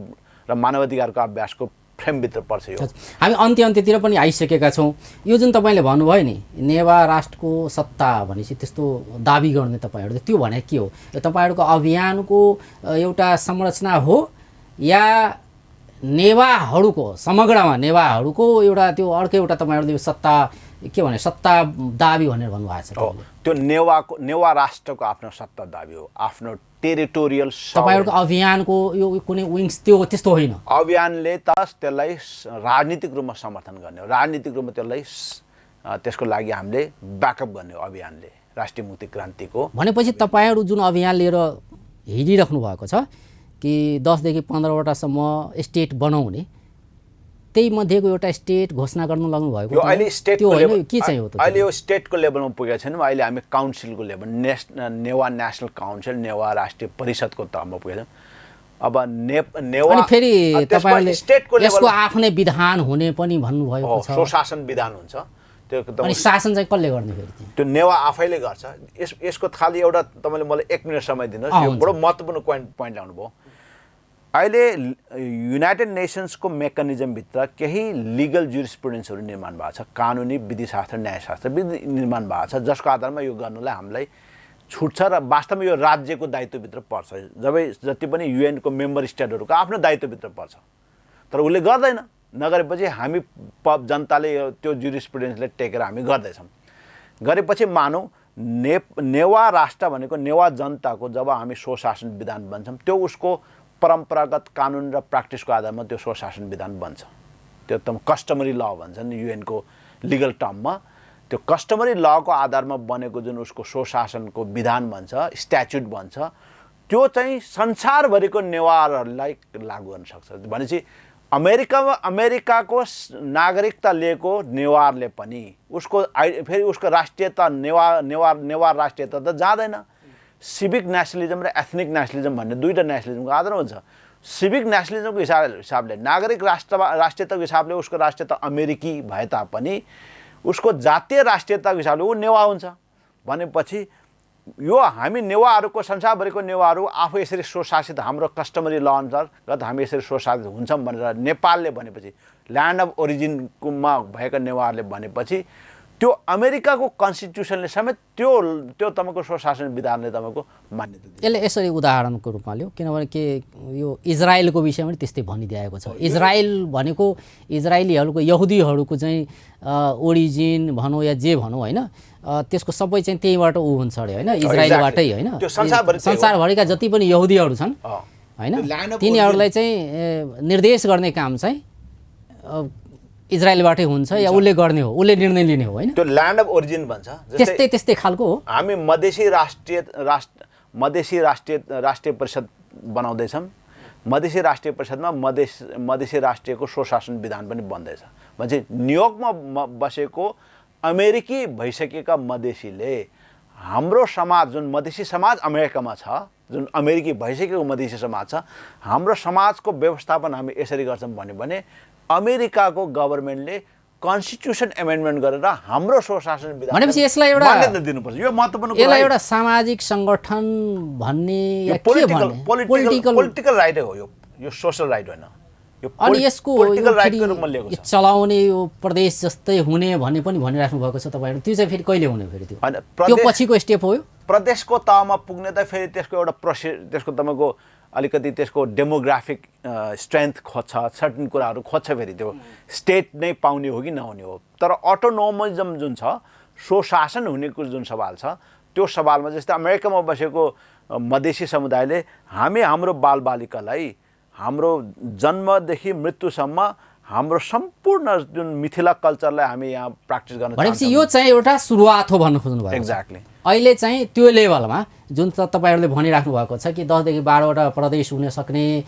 र मानवाधिकारको अभ्यासको फ्रेमभित्र पर्छ यो हामी अन्त्यतिर पनि आइसकेका छौँ यो जुन तपाईँले भन्नुभयो नि नेवा राष्ट्रको सत्ता भनेपछि त्यस्तो दाबी गर्ने तपाईँहरू त्यो भने के हो तपाईँहरूको अभियानको एउटा संरचना हो या नेवाहरूको समग्रमा नेवाहरूको एउटा त्यो अर्कै एउटा तपाईँहरूले सत्ता के भने सत्ता दाबी भनेर भन्नुभएको छ त्यो नेवा राष्ट्रको आफ्नो सत्ता दाबी हो आफ्नो टेरिटोरियल तपाईहरुको अभियानको यो कुनै विंग्स त्यस्तो होइन अभियानले त्यसलाई राजनीतिक रूपमा समर्थन गर्ने हो राजनीतिक रूपमा त्यसको लागि हामीले ब्याकअप गर्ने हो अभियानले राष्ट्रिय मुक्ति क्रान्तिको भनेपछि तपाईहरु जुन अभियान लिएर हिँडिराख्नु भएको छ कि 10 देखि 15 वटासम्म स्टेट बनाउने त्यही मध्येको एउटा स्टेट घोषणा गर्न लाग्नु भएको यो अहिले स्टेटको लेभल के चाहिँ हो त अहिले यो स्टेटको लेभलमा पुगेको छैन अहिले हामी काउन्सिलको लेभल नेवा नेशनल काउन्सिल नेवा राष्ट्रिय परिषदको तहमा पुगेको छौँ अब नेवा अनि फेरि तपाईहरुले स्टेटको लेभलमा यसको आफ्नै विधान हुने पनि भन्नु भएको छ स्वशासन विधान हुन्छ त्यो अनि शासन चाहिँ कसले गर्ने फेरि त्यो नेवा आफैले गर्छ यसको खाली एउटा तपाईले मलाई 1 मिनेट समय दिनुहोस् यो बडो महत्त्वपूर्ण पोइन्ट ल्याउनु भयो अहिले युनाइटेड नेसन्सको मेकानिजमभित्र केही लिगल जुरिस्प्रुडेन्सहरू निर्माण भएको छ कानुनी विधिशास्त्र न्यायशास्त्र निर्माण भएको छ जसको आधारमा यो गर्नलाई हामीलाई छुट छ र वास्तवमा यो राज्यको दायित्वभित्र पर्छ जति पनि युएनको मेम्बर स्टेटहरूको आफ्नो दायित्वभित्र पर्छ तर उसले गर्दैन नगरेपछि हामी जनताले त्यो जुरिस्प्रुडेन्सले टेकेर हामी गर्दैछौँ गरेपछि मानौ नेवा राष्ट्र भनेको नेवा जनताको जब हामी स्वशासन विधान बन्छौँ त्यो उसको परम्परागत कानुन र प्र्याक्टिसको आधारमा त्यो स्वशासन विधान बन्छ त्यो एकदम कस्टमरी ल भन्छन् युएनको लिगल टर्ममा त्यो कस्टमरी लको आधारमा बनेको जुन उसको स्वशासनको विधान बन्छ स्ट्याच्युट बन्छ त्यो चाहिँ संसारभरिको नेवारहरूलाई लागू गर्न सक्छ भनेपछि अमेरिकाको नागरिकता लिएको नेवारले पनि फेरि उसको राष्ट्रियता नेवार राष्ट्रियता त जाँदैन सिभिक नेसनलिजम र एथनिक नेसनलिजम भन्ने दुईटा नेसनलिजमको आधार हुन्छ सिभिक नेसनलिजमको हिसाबले नागरिक राष्ट्रियताको हिसाबले उसको राष्ट्रियता अमेरिकी भए तापनि उसको जातीय राष्ट्रियताको हिसाबले ऊ नेवा हुन्छ भनेपछि यो हामी नेवाहरूको संसारभरिको नेवाहरू आफू यसरी स्वशासित हाम्रो कस्टमरी ल अनुसार हामी यसरी स्वशासित हुन्छौँ भनेर नेपालले भनेपछि ल्यान्ड अफ ओरिजिनमा भएका नेवारले भनेपछि त्यो अमेरिकाको कन्स्टिट्युसनले समेत त्यो तपाईको स्वशासन विधानले तपाईको मान्यता दिन्छ यसले यसरी उदाहरणको रूपमा लियो किनभने के यो इजरायलको विषयमा पनि त्यस्तै भनिदिएको छ इजरायल भनेको इजरायलीहरूको यहुदीहरूको चाहिँ ओरिजिन भनौँ या जे भनौँ होइन त्यसको सबै चाहिँ त्यहीबाट ऊ हुन्छ अरे होइन इजरायलबाटै होइन संसारभरिका जति पनि यहुदीहरू छन् होइन तिनीहरूलाई चाहिँ निर्देश गर्ने काम चाहिँ इजरायलबाटै हुन्छ या उसले गर्ने हो, उसले निर्णय लिने हो होइन? त्यो ल्यान्ड अफ ओरिजिन भन्छ। त्यस्तै खालको हो। हामी मधेसी राष्ट्रिय परिषद बनाउँदैछौँ। मधेसी राष्ट्रिय परिषदमा मधेसी राष्ट्रियको स्वशासन विधान पनि बन्दैछ। भन्छ न्युयोर्कमा बसेको अमेरिकी भइसकेका मधेसीले हाम्रो समाज, जुन मधेसी समाज अमेरिकामा छ, जुन अमेरिकी भइसकेको मधेसी समाज छ, हाम्रो समाजको व्यवस्थापन हामी यसरी गर्छौँ भने अमेरिकाको गभर्मेन्टले कन्स्टिट्युसन एमेन्डमेन्ट गरेर हाम्रो स्वशासन विधान भनेपछि यसलाई एउटा मान्यता दिनुपर्छ। यो महत्त्वपूर्ण कुरा। यसलाई एउटा सामाजिक सङ्गठन भन्ने या के भन्ने? पोलिटिकल राइट हो यो सोशल राइट होइन। अनि यसको पोलिटिकल राइटको रूपमा लिएको छ। चलाउने यो प्रदेश जस्तै हुने भन्ने पनि भनिराख्नु भएको छ तपाईँहरू। त्यो चाहिँ फेरि कहिले हुने? फेरि त्यो पछिको स्टेप हो यो? प्रदेशको तहमा पुग्ने त फेरि त्यसको एउटा त्यसको तपाईँको अलिकति त्यसको डेमोग्राफिक स्ट्रेन्थ खोज्छ, सर्टन कुराहरू खोज्छ। फेरि त्यो स्टेट नै पाउने हो कि नहुने हो। तर अटोनोमिजम जुन छ, स्वशासन हुनेको जुन सवाल छ, त्यो सवालमा जस्तै अमेरिकामा बसेको मधेसी समुदायले हाम्रो बालबालिकालाई हाम्रो जन्मदेखि मृत्युसम्म हाम्रो सम्पूर्ण जुन मिथिला कल्चरलाई हामी यहाँ प्र्याक्टिस गर्न चाहन्छौँ। भनेपछि यो चाहिँ एउटा सुरुवात हो भन्न खोज्नु भएको? एक्ज्याक्टली। अहिले चाहिँ त्यो लेभलमा जुन तपाईँहरूले भनिराख्नु भएको छ कि 10 देखि 12वटा प्रदेश हुन सक्ने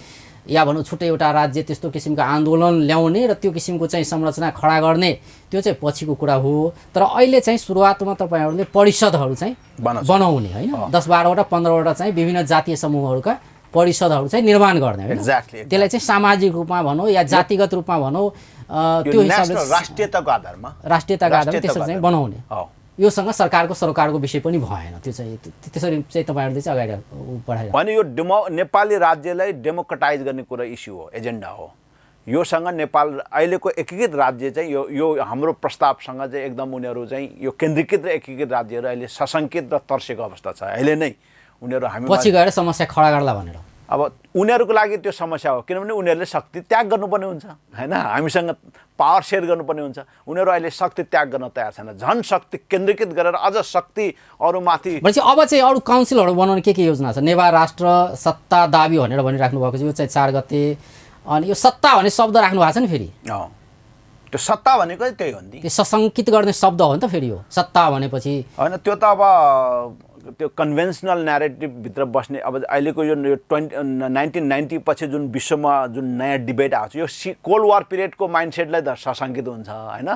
या भनौँ छुट्टै एउटा राज्य, त्यस्तो किसिमको आन्दोलन ल्याउने र त्यो किसिमको चाहिँ संरचना खडा गर्ने, त्यो चाहिँ पछिको कुरा हो। तर अहिले चाहिँ सुरुवातमा तपाईँहरूले परिषदहरू चाहिँ बनाउने होइन? 10-12वटा 15वटा चाहिँ विभिन्न जातीय समूहहरूका परिषदहरू चाहिँ निर्माण गर्ने होइन? त्यसलाई चाहिँ सामाजिक रूपमा भनौँ या जातिगत रूपमा भनौँ, त्यो हिसाबले राष्ट्रियताको आधारमा त्यसरी चाहिँ बनाउने। योसँग सरकारको विषय पनि भएन। त्यो चाहिँ त्यसरी चाहिँ तपाईँहरूले चाहिँ अगाडि बढाएर भने यो नेपाली राज्यलाई डेमोक्रेटाइज गर्ने कुरा इस्यु हो, एजेन्डा हो। योसँग नेपाल अहिलेको एकीकृत राज्य चाहिँ यो हाम्रो प्रस्तावसँग चाहिँ एकदम उनीहरू चाहिँ यो केन्द्रीकृत र एकीकृत राज्यहरू अहिले सशङ्कित र तर्सेको अवस्था छ। अहिले नै उनीहरू हामी पछि गएर समस्या खडा गर्ला भनेर। अब उनीहरूको लागि त्यो समस्या हो, किनभने उनीहरूले शक्ति त्याग गर्नुपर्ने हुन्छ होइन? हामीसँग पावर सेयर गर्नुपर्ने हुन्छ। उनीहरू अहिले शक्ति त्याग गर्न तयार छैन। झन् शक्ति केन्द्रीकृत गरेर अझ शक्ति अरूमाथि। भनेपछि अब चाहिँ अरू काउन्सिलहरू बनाउने के योजना छ? नेवार राष्ट्र सत्ता दाबी भनेर भनिराख्नु भएको छ, यो चाहिँ 4 गते। अनि यो सत्ता भन्ने शब्द राख्नु भएको छ नि फेरि? त्यो सत्ता भनेको त्यही हो नि, त्यो सशङ्कित गर्ने शब्द हो नि त फेरि? यो सत्ता भनेपछि होइन, त्यो त अब त्यो कन्भेन्सनल न्यारेटिभभित्र बस्ने। अब अहिलेको यो 1990 पछि जुन विश्वमा जुन नयाँ डिबेट आएको छ, यो कोल्ड वार पिरियडको माइन्डसेटलाई त सशङ्कित हुन्छ होइन?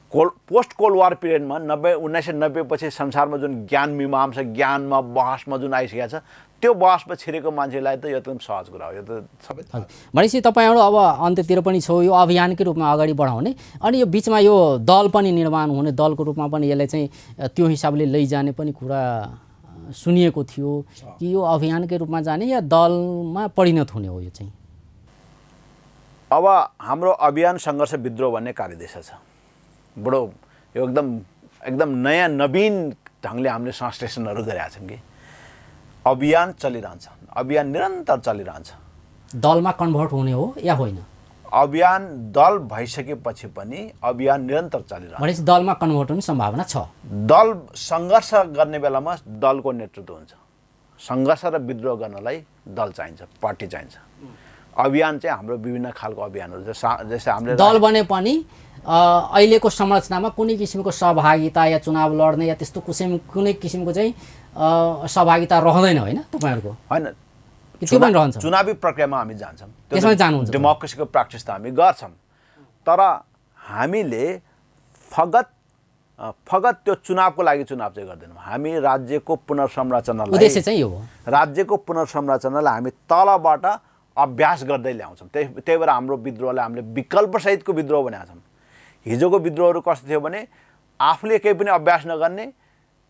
पोस्ट कोल्ड वार पिरियडमा 1990 पछि संसारमा जुन ज्ञान मीमांसा, ज्ञानमा बहसमा जुन आइसकेको छ, त्यो बहसमा छिरेको मान्छेलाई त यो एकदम सहज कुरा हो। यो त सबै भनेपछि तपाईँहरू अब अन्त्यतिर पनि छौ, यो अभियानकै रूपमा अगाडि बढाउने। अनि यो बिचमा यो दल पनि निर्माण हुने, दलको रूपमा पनि यसलाई चाहिँ त्यो हिसाबले लैजाने पनि कुरा सुनिएको थियो कि यो अभियानकै रूपमा जाने या दलमा परिणत हुने हो? यो चाहिँ अब हाम्रो अभियान सङ्घर्ष विद्रोह भन्ने कार्यदिशा छ। बडो यो एकदम नयाँ नवीन ढङ्गले हामीले ट्रान्सलेसनहरू गरेका छौँ कि अभियान चलिरहन्छ, अभियान निरन्तर चलिरहन्छ। दलमा कन्भर्ट हुने हो या होइन? अभियान दल भइसकेपछि पनि अभियान निरन्तर चलिरहन्छ। भनेपछि दलमा कन्भर्ट हुने सम्भावना छ। दल सङ्घर्ष गर्ने बेलामा दलको नेतृत्व हुन्छ। सङ्घर्ष र विद्रोह गर्नलाई दल चाहिन्छ, पार्टी चाहिन्छ। अभियान चाहिँ हाम्रो विभिन्न खालको अभियानहरू जस्तै हामीले दल बने पनि अहिलेको संरचनामा कुनै किसिमको सहभागिता या चुनाव लड्ने या त्यस्तो कुनै किसिमको चाहिँ सहभागिता रहँदैन होइन तपाईँहरूको? होइन, त्यो पनि रहन्छ। चुनावी प्रक्रियामा हामी जान्छौँ, त्यसमा जानुहुन्छ, डेमोक्रेसीको प्र्याक्टिस त हामी गर्छौँ। तर हामीले फगत त्यो चुनावको लागि चुनाव चाहिँ गर्दैनौँ। हामी राज्यको पुनर्संरचनालाई, उद्देश्य चाहिँ यो हो, राज्यको पुनर्संरचनालाई हामी तलबाट अभ्यास गर्दै ल्याउँछौँ। त्यही भएर हाम्रो विद्रोहलाई हामीले विकल्पसहितको विद्रोह बनाएका छौँ। हिजोको विद्रोहहरू कस्तो थियो भने आफूले केही पनि अभ्यास नगर्ने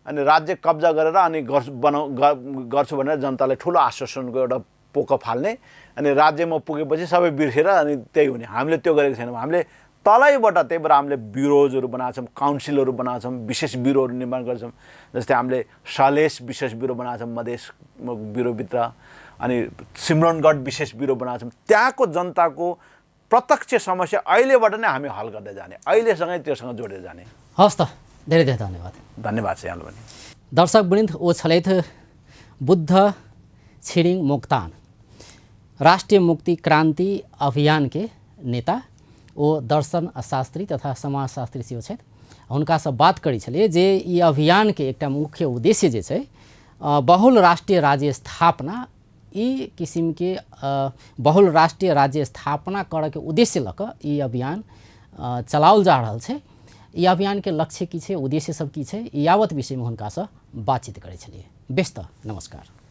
अनि राज्य कब्जा गरेर अनि गर्छु भनेर जनतालाई ठुलो आश्वासनको एउटा पोको फाल्ने, अनि राज्यमा पुगेपछि सबै बिर्सेर अनि त्यही हुने। हामीले त्यो गरेको छैनौँ। हामीले तलैबाट, त्यही भएर हामीले ब्युरोजहरू बनाएको छौँ, काउन्सिलहरू बनाएको छौँ, विशेष ब्युरोहरू निर्माण गर्छौँ। जस्तै हामीले सलेस विशेष ब्युरो बनाएको छौँ मधेस ब्युरोभित्र, अनि सिमरनगढ विशेष ब्युरो बनाएको छौँ। त्यहाँको जनताको प्रत्यक्ष समस्या अहिलेबाट नै हामी हल गर्दै जाने, अहिलेसँगै त्योसँग जोडेर जाने। हवस् त, धेरै धेरै धन्यवाद। धन्यवाद छ यहाँलाई पनि। दर्शकवृन्द, ओ छलैथ बुद्ध छिरिङ मोक्तान राष्ट्रीय मुक्ति क्रांति अभियान के नेता ओ दर्शन शास्त्री तथा समाजशास्त्री सेहो छथि। हुनकासँ बात करै छलिए जे ई अभियानके एकटा मुख्य उद्देश्य जे छै बहुल राष्ट्रीय राज्य स्थापना, ई किसिमके बहुल राष्ट्रीय राज्य स्थापना करैके उद्देश्य लऽ कऽ ई अभियान चलाओल जा रहल छै। ई अभियानके लक्ष्य की छै, उद्देश्य सब की छै, यावत विषयमे हुनकासँ बातचीत करै छलिए। बेस्त नमस्कार।